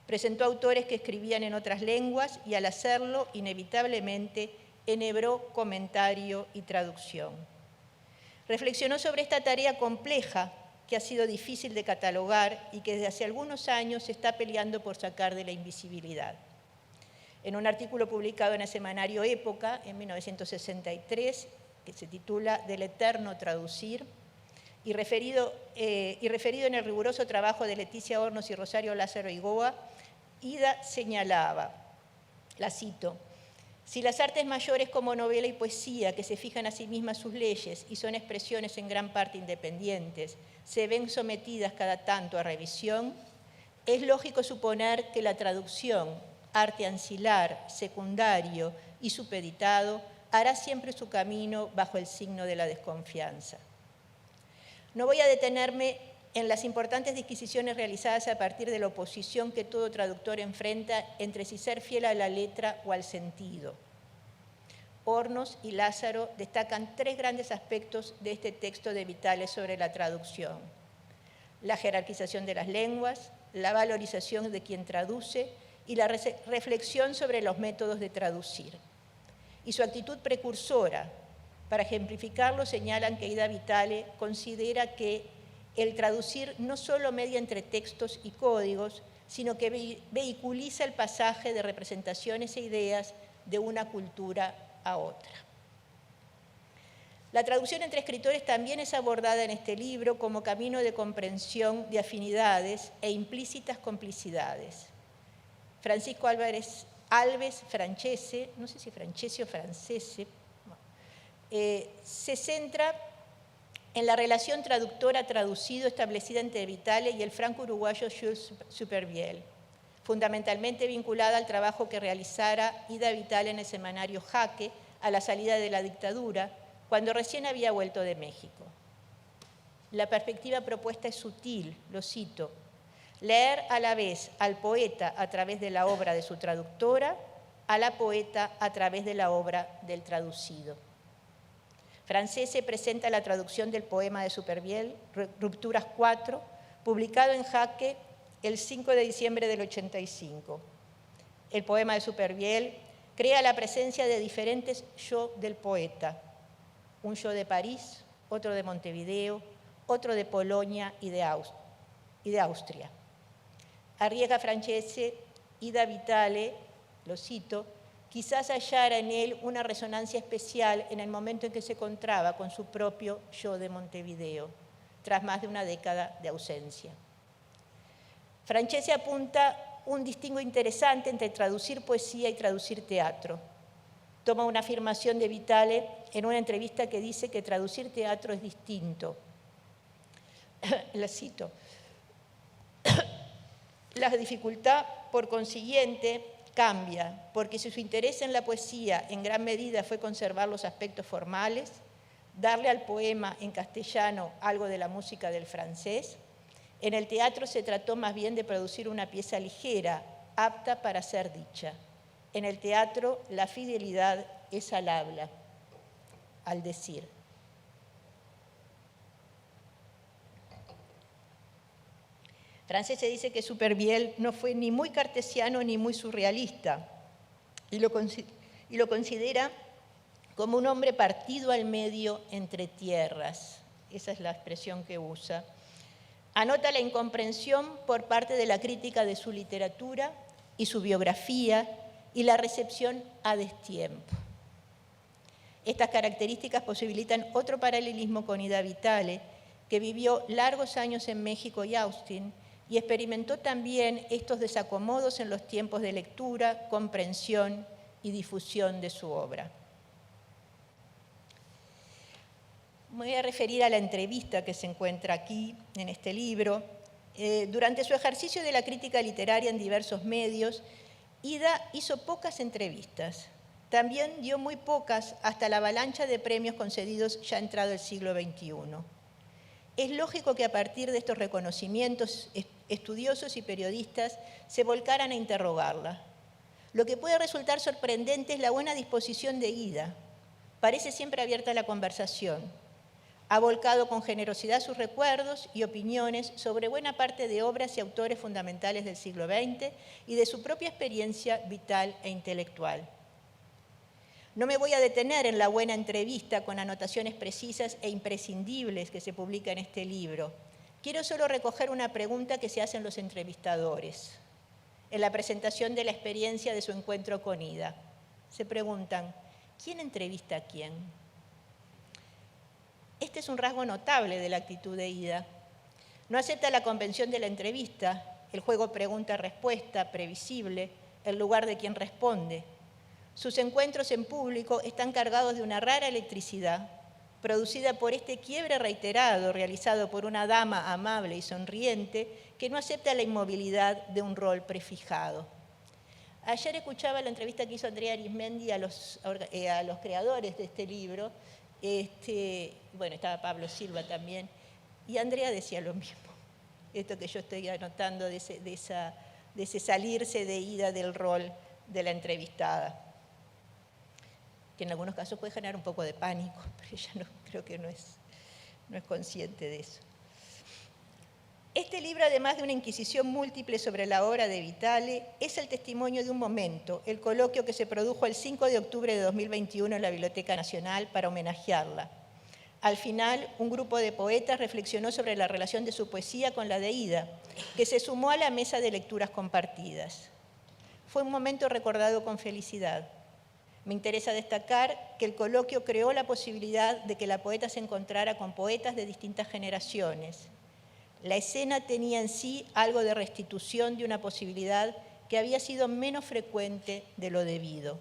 Presentó autores que escribían en otras lenguas y al hacerlo, inevitablemente, enhebró comentario y traducción. Reflexionó sobre esta tarea compleja que ha sido difícil de catalogar y que desde hace algunos años se está peleando por sacar de la invisibilidad. En un artículo publicado en el semanario Época, en 1963, que se titula Del eterno traducir, y referido en el riguroso trabajo de Leticia Hornos y Rosario Lázaro Igoa, Ida señalaba, la cito, si las artes mayores como novela y poesía, que se fijan a sí mismas sus leyes y son expresiones en gran parte independientes, se ven sometidas cada tanto a revisión, es lógico suponer que la traducción, arte ancilar, secundario y supeditado, hará siempre su camino bajo el signo de la desconfianza. No voy a detenerme en las importantes disquisiciones realizadas a partir de la oposición que todo traductor enfrenta entre si ser fiel a la letra o al sentido. Hornos y Lázaro destacan tres grandes aspectos de este texto de Vitale sobre la traducción: la jerarquización de las lenguas, la valorización de quien traduce y la reflexión sobre los métodos de traducir. Y su actitud precursora. Para ejemplificarlo, señalan que Ida Vitale considera que el traducir no solo media entre textos y códigos, sino que vehiculiza el pasaje de representaciones e ideas de una cultura a otra. La traducción entre escritores también es abordada en este libro como camino de comprensión de afinidades e implícitas complicidades. Francisco Alves Francese, no sé si Francese o Francese, se centra en la relación traductora-traducido establecida entre Vitale y el franco-uruguayo Jules Supervielle, fundamentalmente vinculada al trabajo que realizara Ida Vitale en el semanario Jaque a la salida de la dictadura, cuando recién había vuelto de México. La perspectiva propuesta es sutil, lo cito, leer a la vez al poeta a través de la obra de su traductora, a la poeta a través de la obra del traducido. Francese presenta la traducción del poema de Supervielle, Rupturas 4, publicado en Jaque el 5 de diciembre del 85. El poema de Supervielle crea la presencia de diferentes yo del poeta, un yo de París, otro de Montevideo, otro de Polonia y de Austria. Arriesga Francese, Ida Vitale, lo cito, quizás hallara en él una resonancia especial en el momento en que se encontraba con su propio yo de Montevideo, tras más de una década de ausencia. Francese apunta un distingo interesante entre traducir poesía y traducir teatro. Toma una afirmación de Vitale en una entrevista que dice que traducir teatro es distinto. La cito. La dificultad, por consiguiente, cambia, porque si su interés en la poesía en gran medida fue conservar los aspectos formales, darle al poema en castellano algo de la música del francés, en el teatro se trató más bien de producir una pieza ligera, apta para ser dicha. En el teatro, la fidelidad es al habla, al decir. Francese dice que Supervielle no fue ni muy cartesiano ni muy surrealista y lo considera como un hombre partido al medio entre tierras. Esa es la expresión que usa. Anota la incomprensión por parte de la crítica de su literatura y su biografía y la recepción a destiempo. Estas características posibilitan otro paralelismo con Ida Vitale, que vivió largos años en México y Austin y experimentó también estos desacomodos en los tiempos de lectura, comprensión y difusión de su obra. Me voy a referir a la entrevista que se encuentra aquí, en este libro. Durante su ejercicio de la crítica literaria en diversos medios, Ida hizo pocas entrevistas. También dio muy pocas hasta la avalancha de premios concedidos ya entrado el siglo XXI. Es lógico que a partir de estos reconocimientos, estudiosos y periodistas se volcaran a interrogarla. Lo que puede resultar sorprendente es la buena disposición de Ida. Parece siempre abierta a la conversación. Ha volcado con generosidad sus recuerdos y opiniones sobre buena parte de obras y autores fundamentales del siglo XX y de su propia experiencia vital e intelectual. No me voy a detener en la buena entrevista con anotaciones precisas e imprescindibles que se publica en este libro. Quiero solo recoger una pregunta que se hacen los entrevistadores en la presentación de la experiencia de su encuentro con Ida. Se preguntan, ¿quién entrevista a quién? Este es un rasgo notable de la actitud de Ida. No acepta la convención de la entrevista, el juego pregunta-respuesta, previsible, el lugar de quien responde. Sus encuentros en público están cargados de una rara electricidad, producida por este quiebre reiterado realizado por una dama amable y sonriente que no acepta la inmovilidad de un rol prefijado. Ayer escuchaba la entrevista que hizo Andrea Arismendi a los creadores de este libro. Bueno, estaba Pablo Silva también, y Andrea decía lo mismo, esto que yo estoy anotando de ese salirse de Ida del rol de la entrevistada, que en algunos casos puede generar un poco de pánico, pero ella creo que no es consciente de eso. Este libro, además de una inquisición múltiple sobre la obra de Vitale, es el testimonio de un momento, el coloquio que se produjo el 5 de octubre de 2021 en la Biblioteca Nacional para homenajearla. Al final, un grupo de poetas reflexionó sobre la relación de su poesía con la de Ida, que se sumó a la mesa de lecturas compartidas. Fue un momento recordado con felicidad. Me interesa destacar que el coloquio creó la posibilidad de que la poeta se encontrara con poetas de distintas generaciones. La escena tenía en sí algo de restitución de una posibilidad que había sido menos frecuente de lo debido.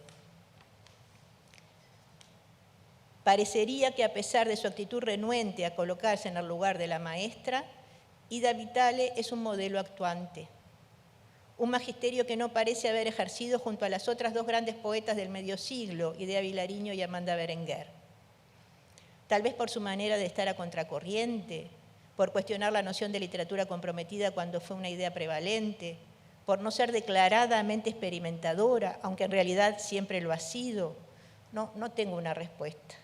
Parecería que a pesar de su actitud renuente a colocarse en el lugar de la maestra, Ida Vitale es un modelo actuante. Un magisterio que no parece haber ejercido junto a las otras dos grandes poetas del medio siglo, Idea Vilariño y Amanda Berenguer. Tal vez por su manera de estar a contracorriente, por cuestionar la noción de literatura comprometida cuando fue una idea prevalente, por no ser declaradamente experimentadora, aunque en realidad siempre lo ha sido. No tengo una respuesta.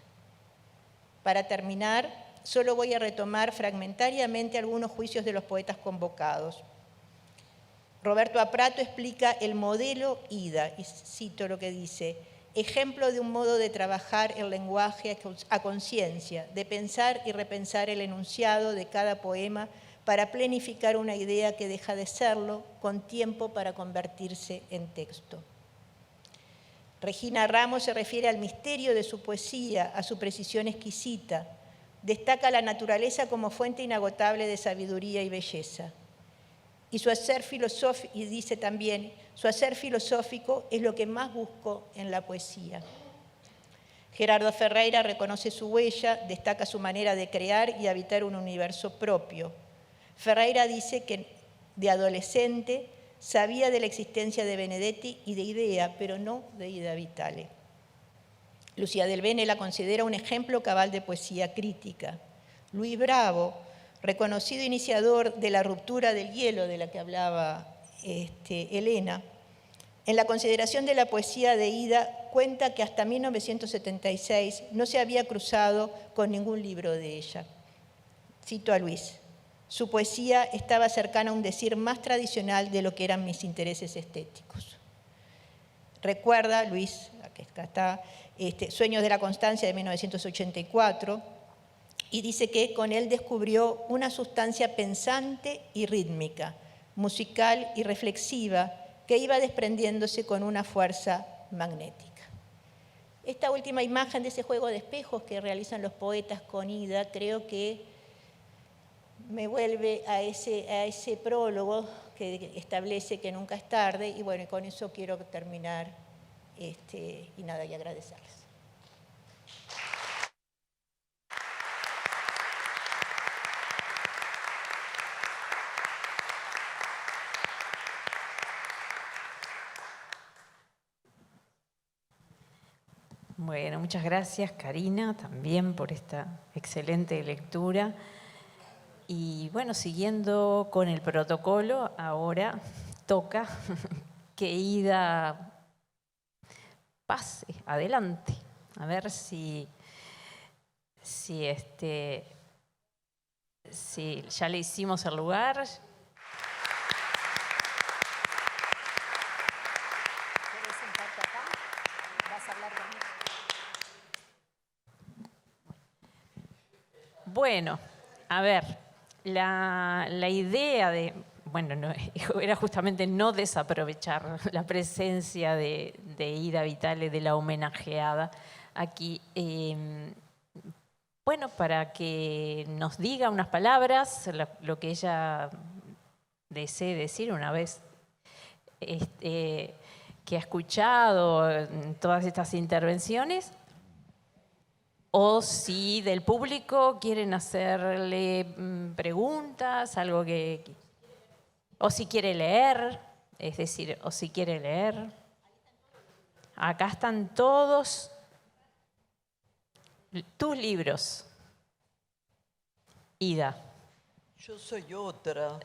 Para terminar, solo voy a retomar fragmentariamente algunos juicios de los poetas convocados. Roberto Aprato explica el modelo Ida, y cito lo que dice: ejemplo de un modo de trabajar el lenguaje a conciencia, de pensar y repensar el enunciado de cada poema para planificar una idea que deja de serlo, con tiempo para convertirse en texto. Regina Ramos se refiere al misterio de su poesía, a su precisión exquisita. Destaca la naturaleza como fuente inagotable de sabiduría y belleza. Y su hacer filosófico, y dice también, su hacer filosófico es lo que más busco en la poesía. Gerardo Ferreira reconoce su huella, destaca su manera de crear y habitar un universo propio. Ferreira dice que de adolescente sabía de la existencia de Benedetti y de Idea, pero no de Ida Vitale. Lucía del Bene la considera un ejemplo cabal de poesía crítica. Luis Bravo, reconocido iniciador de la ruptura del hielo de la que hablaba Elena, En la consideración de la poesía de Ida, cuenta que hasta 1976 no se había cruzado con ningún libro de ella. Cito a Luis: su poesía estaba cercana a un decir más tradicional de lo que eran mis intereses estéticos. Recuerda, Luis, acá está, Sueños de la Constancia de 1984, y dice que con él descubrió una sustancia pensante y rítmica, musical y reflexiva, que iba desprendiéndose con una fuerza magnética. Esta última imagen de ese juego de espejos que realizan los poetas con Ida, creo que me vuelve a ese prólogo que establece que nunca es tarde, y bueno, con eso quiero terminar y nada, y agradecerles. Bueno, muchas gracias, Karina, también por esta excelente lectura. Y bueno, siguiendo con el protocolo, ahora toca que Ida pase adelante. A ver si ya le hicimos el lugar. Bueno, a ver, la idea de, bueno, era justamente no desaprovechar la presencia de Ida Vitale, de la homenajeada aquí, bueno, para que nos diga unas palabras, lo que ella desee decir una vez que ha escuchado todas estas intervenciones. O si del público quieren hacerle preguntas, algo o si quiere leer, es decir, o si quiere leer. Acá están todos tus libros. Ida. Yo soy otra.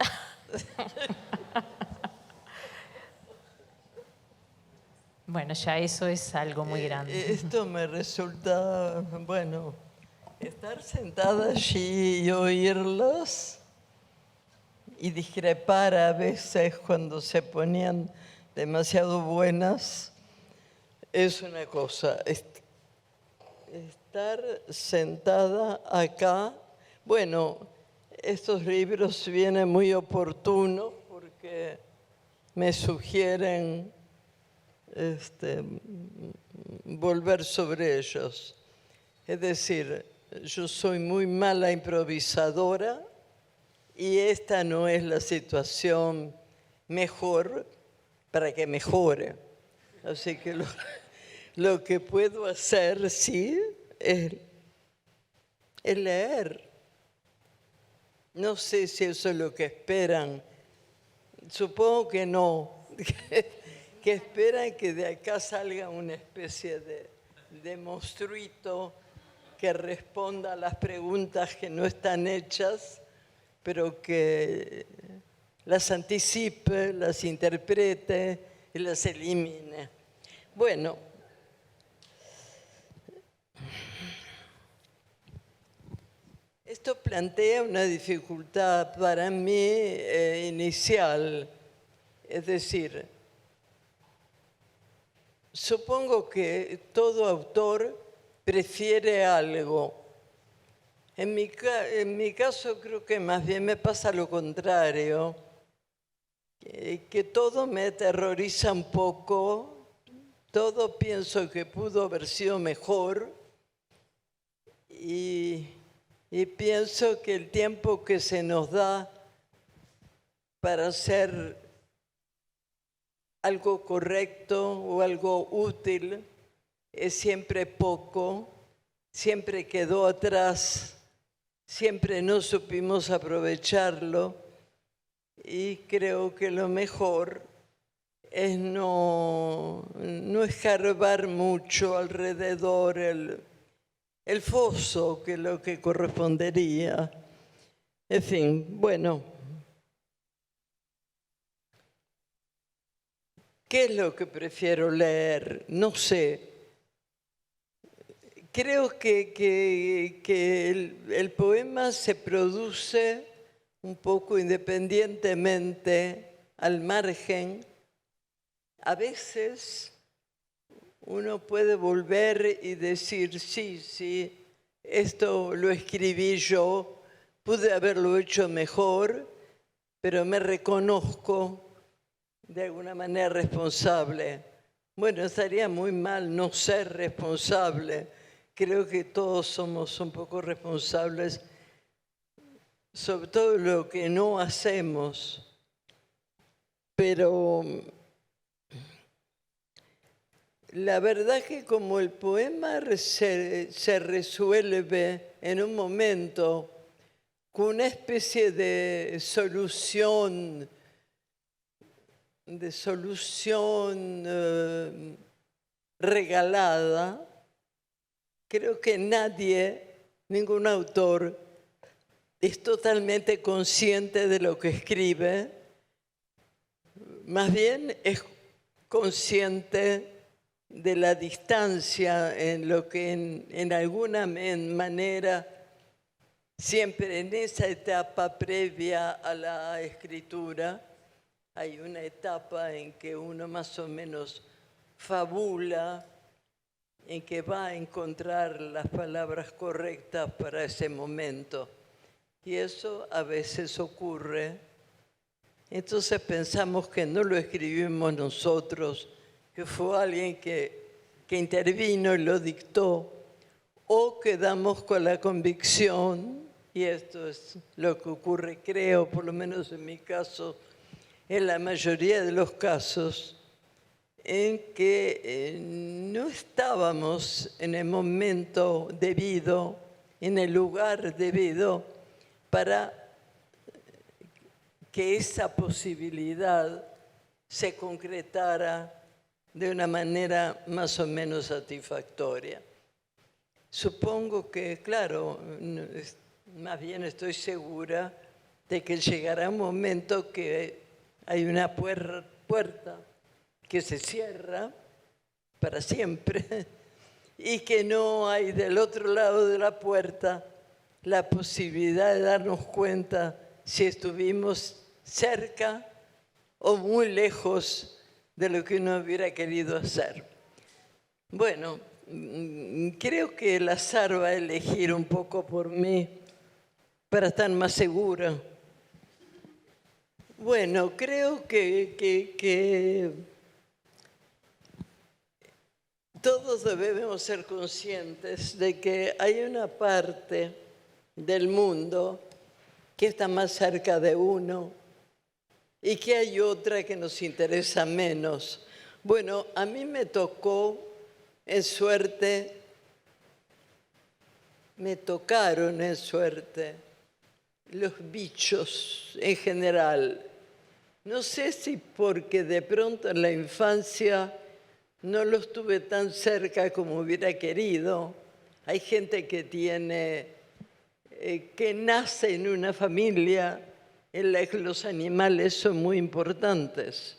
Bueno, ya eso es algo muy grande. Esto me resulta, bueno, estar sentada allí y oírlos y discrepar a veces cuando se ponían demasiado buenas es una cosa. Estar sentada acá, bueno, estos libros vienen muy oportunos porque me sugieren volver sobre ellos. Es decir, yo soy muy mala improvisadora y esta no es la situación mejor para que mejore. Así que lo que puedo hacer, sí, es leer. No sé si eso es lo que esperan. Supongo que no. Que esperan que de acá salga una especie de monstruito que responda a las preguntas que no están hechas, pero que las anticipe, las interprete y las elimine. Bueno, esto plantea una dificultad para mí inicial, es decir, supongo que todo autor prefiere algo. En mi caso creo que más bien me pasa lo contrario, que todo me aterroriza un poco, todo pienso que pudo haber sido mejor y pienso que el tiempo que se nos da para hacer algo correcto o algo útil es siempre poco, siempre quedó atrás, siempre no supimos aprovecharlo y creo que lo mejor es no escarbar mucho alrededor el foso, que es lo que correspondería. En fin, bueno. ¿Qué es lo que prefiero leer? No sé. Creo que el poema se produce un poco independientemente, al margen. A veces uno puede volver y decir, sí, esto lo escribí yo, pude haberlo hecho mejor, pero me reconozco de alguna manera responsable. Bueno, estaría muy mal no ser responsable. Creo que todos somos un poco responsables, sobre todo lo que no hacemos. Pero la verdad que como el poema se resuelve en un momento con una especie de solución regalada, creo que nadie, ningún autor, es totalmente consciente de lo que escribe, más bien es consciente de la distancia en lo que en alguna manera, siempre en esa etapa previa a la escritura, hay una etapa en que uno más o menos fabula, en que va a encontrar las palabras correctas para ese momento. Y eso a veces ocurre. Entonces pensamos que no lo escribimos nosotros, que fue alguien que intervino y lo dictó, o quedamos con la convicción, y esto es lo que ocurre, creo, por lo menos en mi caso, en la mayoría de los casos, en que no estábamos en el momento debido, en el lugar debido, para que esa posibilidad se concretara de una manera más o menos satisfactoria. Supongo que, claro, más bien estoy segura de que llegará un momento que hay una puerta que se cierra para siempre y que no hay del otro lado de la puerta la posibilidad de darnos cuenta si estuvimos cerca o muy lejos de lo que uno hubiera querido hacer. Bueno, creo que el azar va a elegir un poco por mí para estar más segura. Bueno, creo que todos debemos ser conscientes de que hay una parte del mundo que está más cerca de uno y que hay otra que nos interesa menos. Bueno, a mí me tocó, en suerte, me tocaron en suerte los bichos en general. No sé si porque de pronto en la infancia no los tuve tan cerca como hubiera querido. Hay gente que que nace en una familia en la que los animales son muy importantes.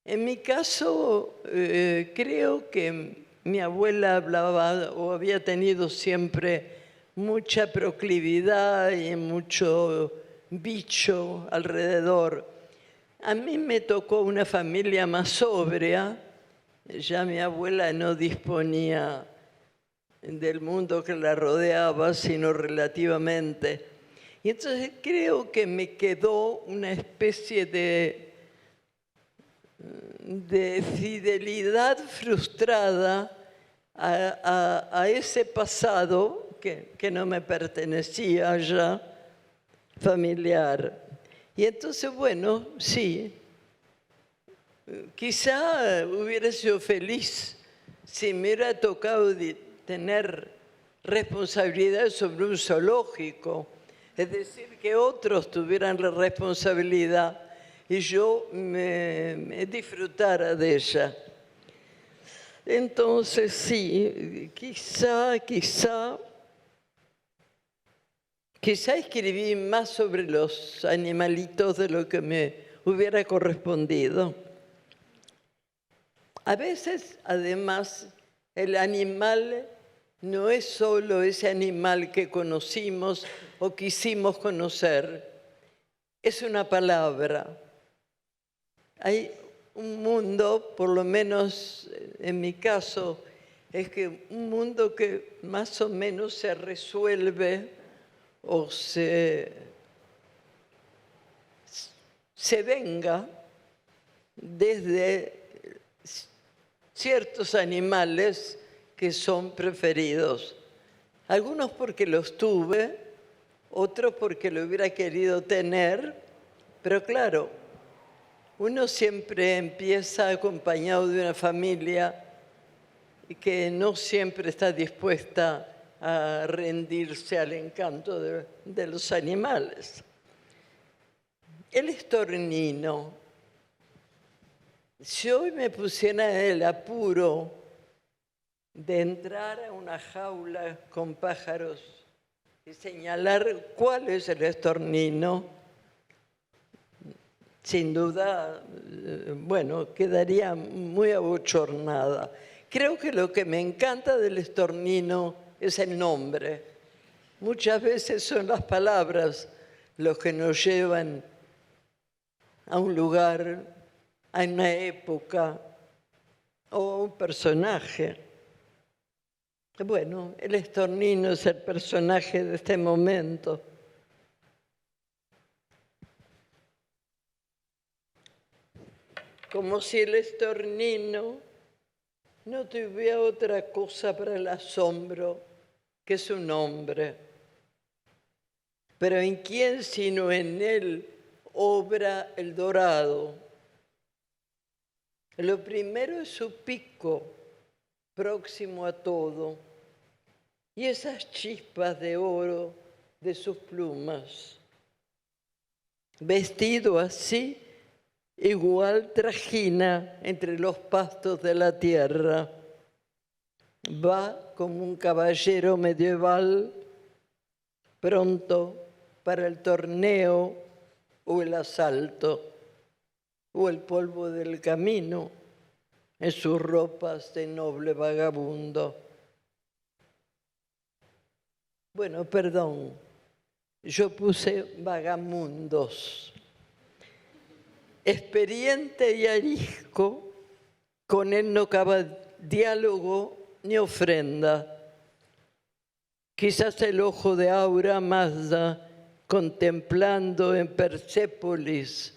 En mi caso, creo que mi abuela hablaba o había tenido siempre mucha proclividad y mucho bicho alrededor. A mí me tocó una familia más sobria. Ya mi abuela no disponía del mundo que la rodeaba, sino relativamente. Y entonces creo que me quedó una especie de fidelidad frustrada a ese pasado que no me pertenecía ya, familiar. Y entonces, bueno, sí, quizá hubiera sido feliz si me hubiera tocado tener responsabilidad sobre un zoológico, es decir, que otros tuvieran la responsabilidad y yo me disfrutara de ella. Entonces, sí, quizá escribí más sobre los animalitos de lo que me hubiera correspondido. A veces, además, el animal no es solo ese animal que conocimos o quisimos conocer, es una palabra. Hay un mundo, por lo menos en mi caso, es que un mundo que más o menos se resuelve o se venga desde ciertos animales que son preferidos. Algunos porque los tuve, otros porque lo hubiera querido tener, pero claro, uno siempre empieza acompañado de una familia que no siempre está dispuesta a rendirse al encanto de los animales. El estornino. Si hoy me pusiera el apuro de entrar a una jaula con pájaros y señalar cuál es el estornino, sin duda, bueno, quedaría muy abochornada. Creo que lo que me encanta del estornino es el nombre. Muchas veces son las palabras los que nos llevan a un lugar, a una época o a un personaje. Bueno, el estornino es el personaje de este momento. Como si el estornino no tuviera otra cosa para el asombro que su nombre. Pero ¿en quién sino en él obra el dorado? Lo primero es su pico, próximo a todo, y esas chispas de oro de sus plumas. Vestido así, igual trajina entre los pastos de la tierra. Va como un caballero medieval, pronto para el torneo o el asalto, o el polvo del camino en sus ropas de noble vagabundo. Bueno, perdón, yo puse vagamundos. Experiente y arisco, con él no cabe diálogo ni ofrenda. Quizás el ojo de Aura Mazda, contemplando en Persépolis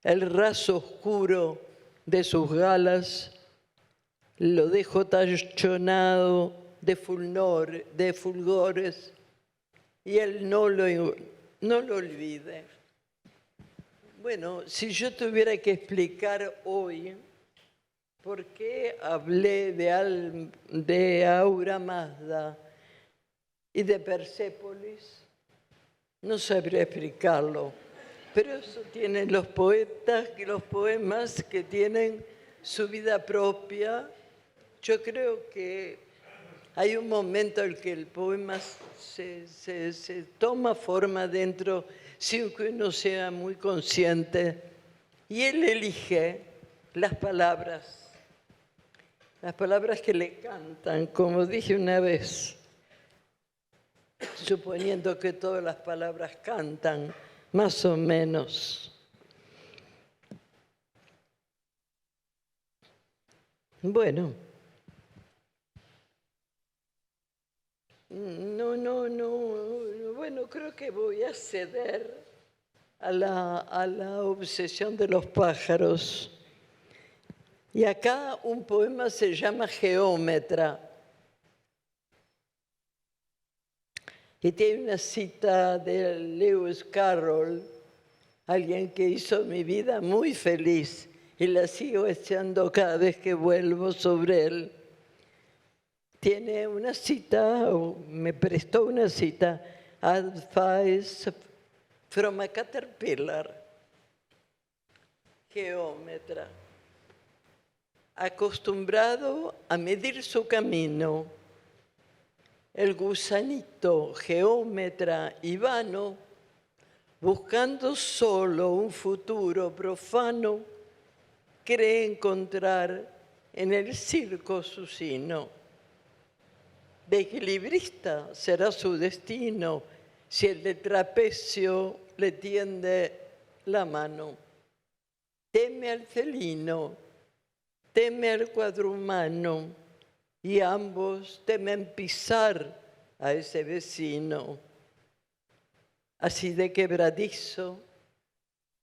el raso oscuro de sus galas, lo dejó tachonado de fulgores, y él no lo olvide. Bueno, si yo tuviera que explicar hoy por qué hablé de Aura Mazda y de Persépolis, no sabría explicarlo. Pero eso tienen los poetas y los poemas que tienen su vida propia. Yo creo que hay un momento en que el poema se toma forma dentro sin que uno sea muy consciente. Y él elige las palabras que le cantan, como dije una vez, suponiendo que todas las palabras cantan, más o menos. Bueno, bueno, creo que voy a ceder a la obsesión de los pájaros. Y acá un poema se llama Geómetra. Y tiene una cita de Lewis Carroll, alguien que hizo mi vida muy feliz y la sigo echando cada vez que vuelvo sobre él. Tiene una cita, o me prestó una cita, Advice from a Caterpillar, geómetra, acostumbrado a medir su camino. El gusanito geómetra y vano, buscando solo un futuro profano, cree encontrar en el circo su sino. De equilibrista será su destino si el de trapecio le tiende la mano. Teme al felino, teme al cuadrumano, y ambos temen pisar a ese vecino. Así de quebradizo,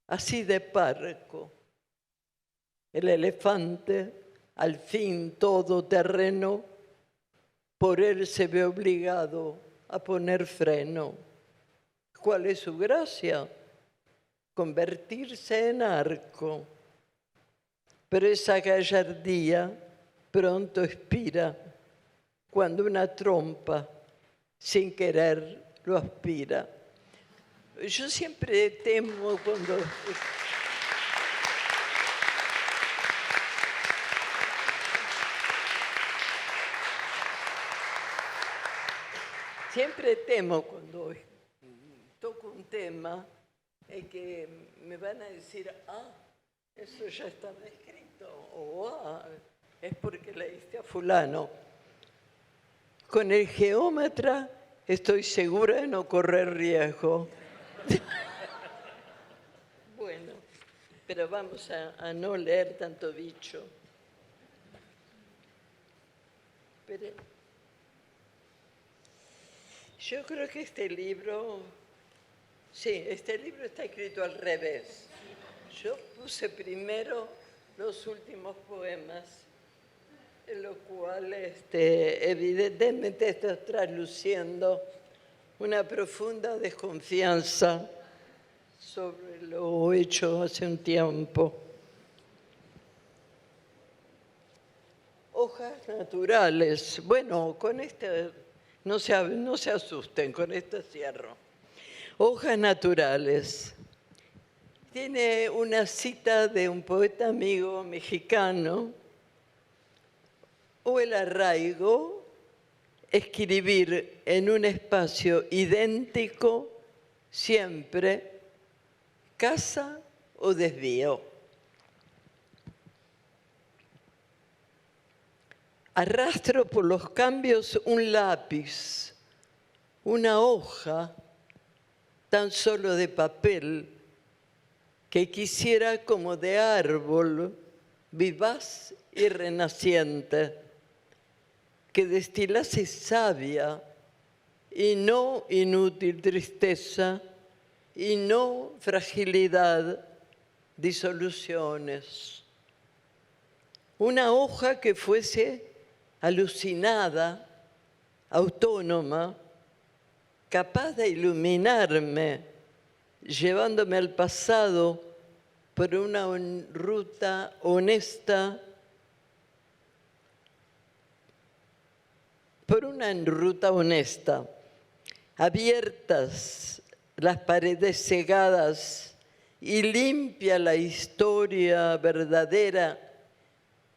así de parco. El elefante, al fin todoterreno, por él se ve obligado a poner freno. ¿Cuál es su gracia? Convertirse en arco. Pero esa gallardía pronto expira cuando una trompa, sin querer, lo aspira. Yo siempre temo cuando... Siempre temo cuando toco un tema que me van a decir, eso ya estaba escrito, o es porque leíste a fulano. Con el geómetra estoy segura de no correr riesgo. Bueno, pero vamos a no leer tanto bicho. Pero yo creo que este libro está escrito al revés. Yo puse primero los últimos poemas, en lo cual evidentemente está trasluciendo una profunda desconfianza sobre lo hecho hace un tiempo. Hojas naturales. Bueno, con no se asusten, con esto cierro. Hojas naturales. Tiene una cita de un poeta amigo mexicano, o el arraigo, escribir en un espacio idéntico siempre, casa o desvío. Arrastro por los cambios un lápiz, una hoja, tan solo de papel, que quisiera como de árbol, vivaz y renaciente, que destilase savia y no inútil tristeza y no fragilidad, disoluciones. Una hoja que fuese alucinada, autónoma, capaz de iluminarme, llevándome al pasado por una ruta honesta, abiertas las paredes cegadas y limpia la historia verdadera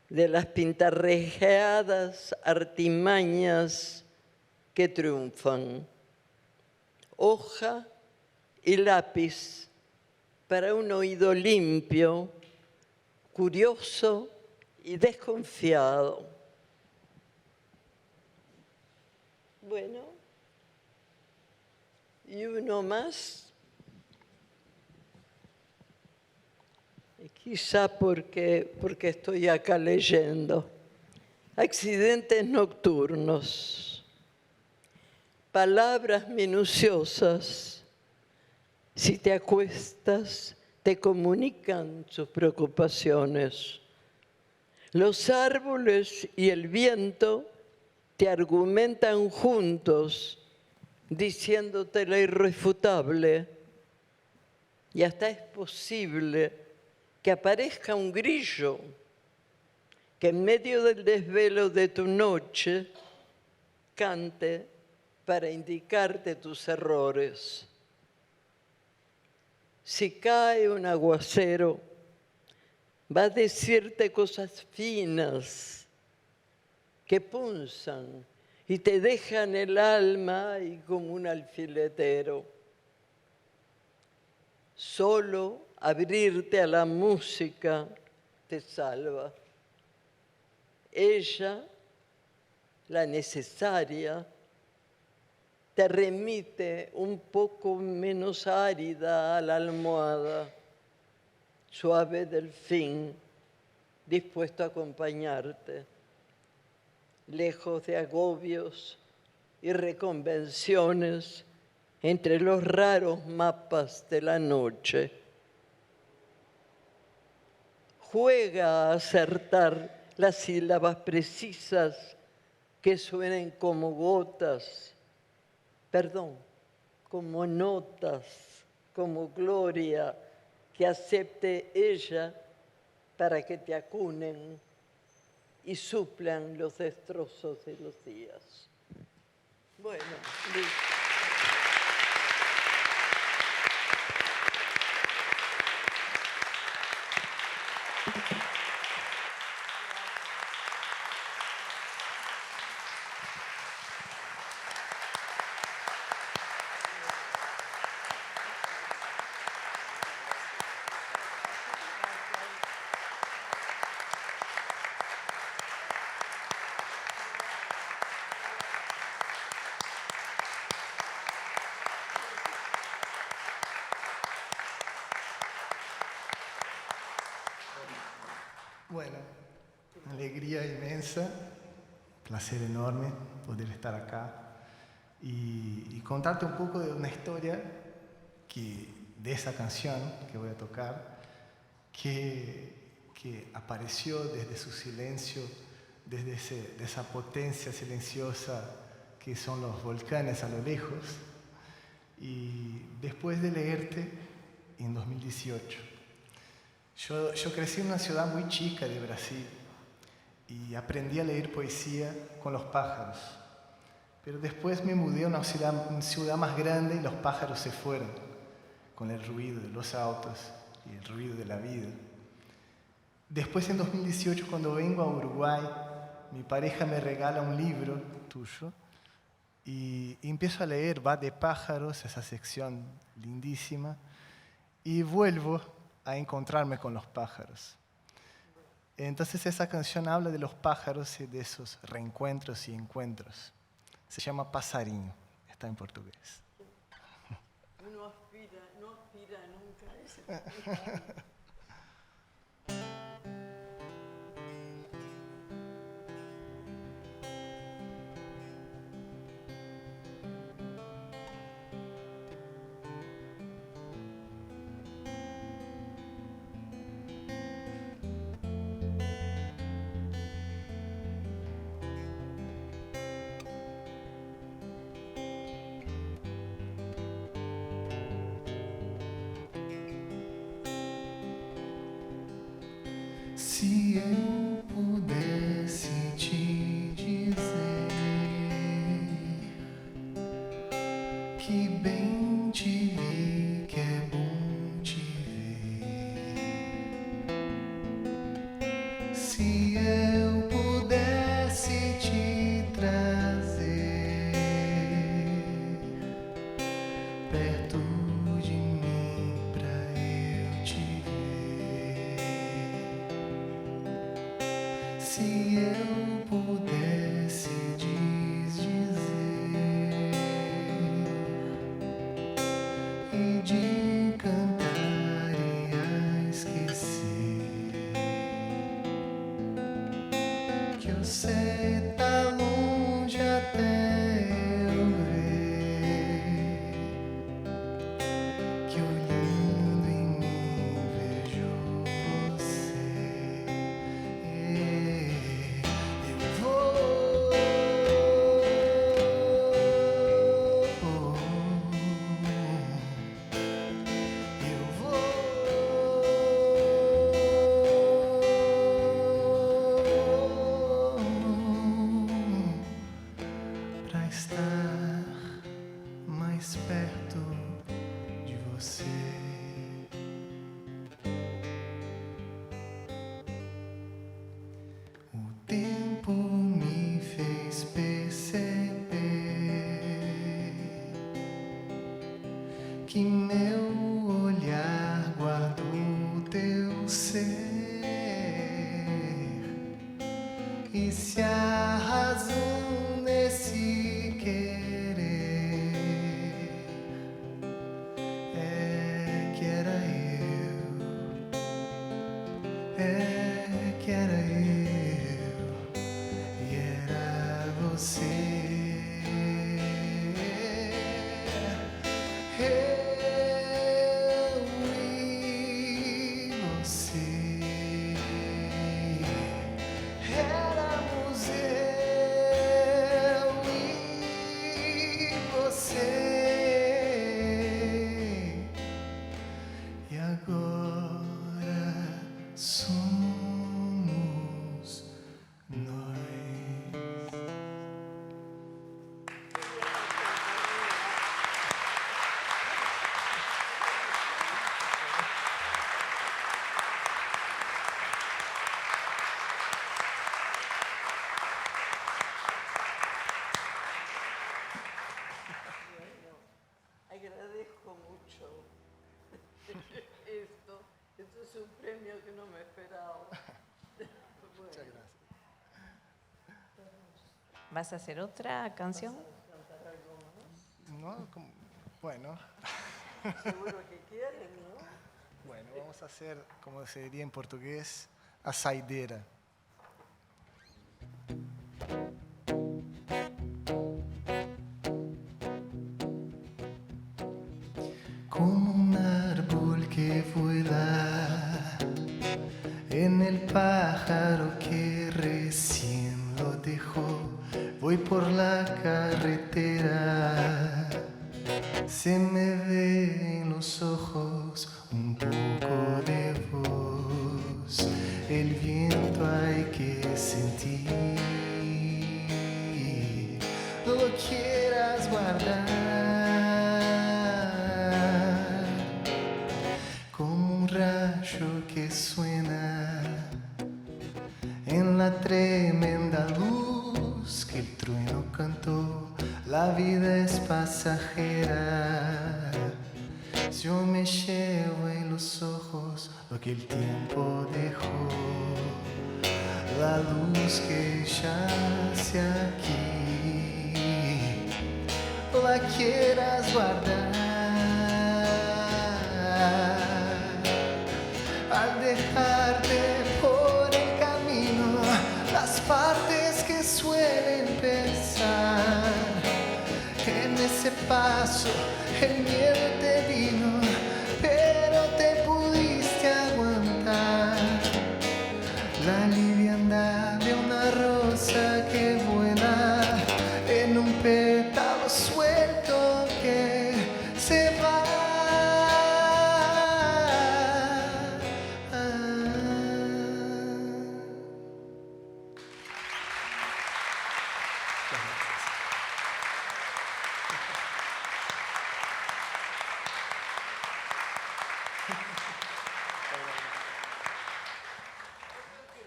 de las pintarrajeadas artimañas que triunfan. Hoja y lápiz para un oído limpio, curioso y desconfiado. Bueno, y uno más. Quizá porque estoy acá leyendo. Accidentes nocturnos. Palabras minuciosas. Si te acuestas, te comunican sus preocupaciones. Los árboles y el viento te argumentan juntos, diciéndote lo irrefutable. Y hasta es posible que aparezca un grillo que en medio del desvelo de tu noche cante para indicarte tus errores. Si cae un aguacero, va a decirte cosas finas que punzan y te dejan el alma y como un alfiletero. Solo abrirte a la música te salva. ella, la necesaria, te remite un poco menos árida a la almohada, suave delfín, dispuesto a acompañarte, lejos de agobios y reconvenciones, entre los raros mapas de la noche. Juega a acertar las sílabas precisas que suenen como gotas, como notas, como gloria que acepte ella para que te acunen y suplan los destrozos de los días. Bueno, listo. Bueno, alegría inmensa, placer enorme poder estar acá y contarte un poco de una historia de esa canción que voy a tocar, que apareció desde su silencio, desde esa potencia silenciosa que son los volcanes a lo lejos. Y después de leerte en 2018, yo crecí en una ciudad muy chica de Brasil y aprendí a leer poesía con los pájaros. Pero después me mudé a una ciudad más grande y los pájaros se fueron con el ruido de los autos y el ruido de la vida. Después, en 2018, cuando vengo a Uruguay, mi pareja me regala un libro tuyo y empiezo a leer Va de pájaros, esa sección lindísima, y vuelvo a encontrarme con los pájaros. Entonces esa canción habla de los pájaros y de esos reencuentros y encuentros. Se llama Passarinho, está en portugués. No aspira nunca a ese. Se eu pudesse te dizer que bem te vi, que é bom te ver. Se eu pudesse te trazer perto de mim pra eu te ver. Se eu pudesse desdizer e de cantar e a esquecer que você tá longe até eu ver, que olhando em mim vejo você. Eu vou, pra estar mais perto de você. O tempo me fez perceber que meu olhar guardou teu ser e somos nós. Agradezco mucho esto. Esto es un premio que no me esperaba. Muchas gracias. ¿Vas a hacer otra canción? No, bueno. Seguro que quieren, ¿no? Bueno, vamos a hacer, como se diría en portugués, a saideira. Como un árbol que vuela, en el pájaro que recién lo dejó, voy por la carretera. Se me ve en los ojos un poco de voz, el viento hay que sentir, lo quieras guardar, como un rayo que suena en la tremenda luz que el trueno cantó. La vida es pasajera. Yo me llevo en los ojos lo que el tiempo dejó. La luz que yace aquí, la quieras guardar. Al dejarte por el camino las partes que suelen pensar, en ese paso el miedo te vino, pero te pudiste aguantar. La liviandad de una rosa que vuela en un pétalo suelto que se va.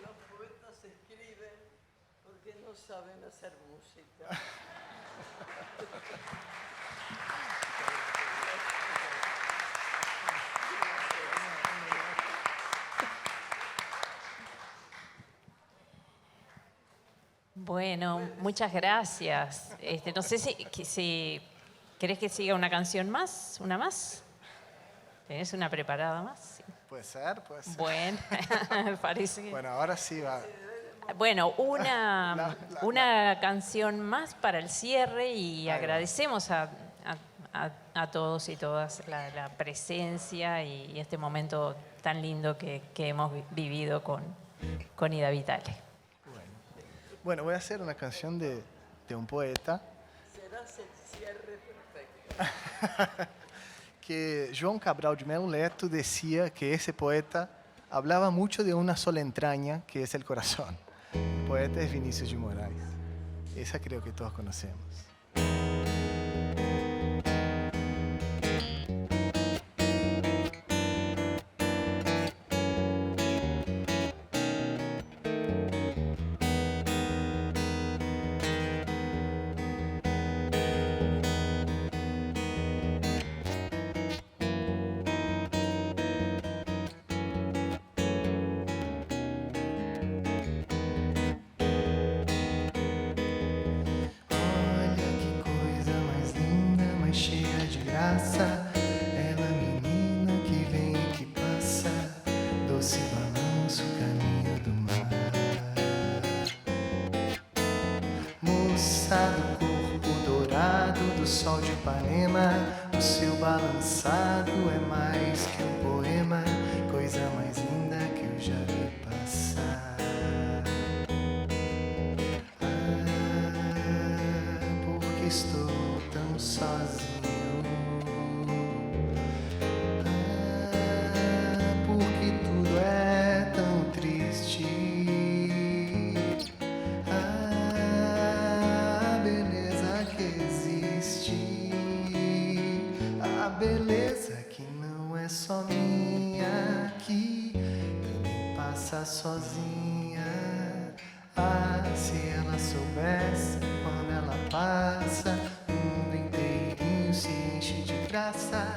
Los poetas escriben porque no saben hacer música. Bueno, muchas gracias. No sé si querés que siga una canción más, una más. ¿Tenés una preparada más? Sí. Puede ser, puede ser. Bueno, me parece que... Bueno, ahora sí va. Bueno, una canción más para el cierre y agradecemos a todos y todas la presencia y este momento tan lindo que hemos vivido con Ida Vitale. Bueno, voy a hacer una canción de un poeta Serás el cierre perfecto. que João Cabral de Melo Neto decía que ese poeta hablaba mucho de una sola entraña, que es el corazón. El poeta es Vinícius de Moraes. Esa creo que todos conocemos. Ela menina que vem e que passa, doce balanço, caminho do mar. Moça do corpo dourado do sol de Ipanema, o seu balançado é mais que um poema, coisa mais linda que eu já vi passar. Porque estou tão sozinho. Porque tudo é tão é só minha, que também passa sozinha. Ah, se ela soubesse, quando ela passa, o mundo inteirinho se enche de graça.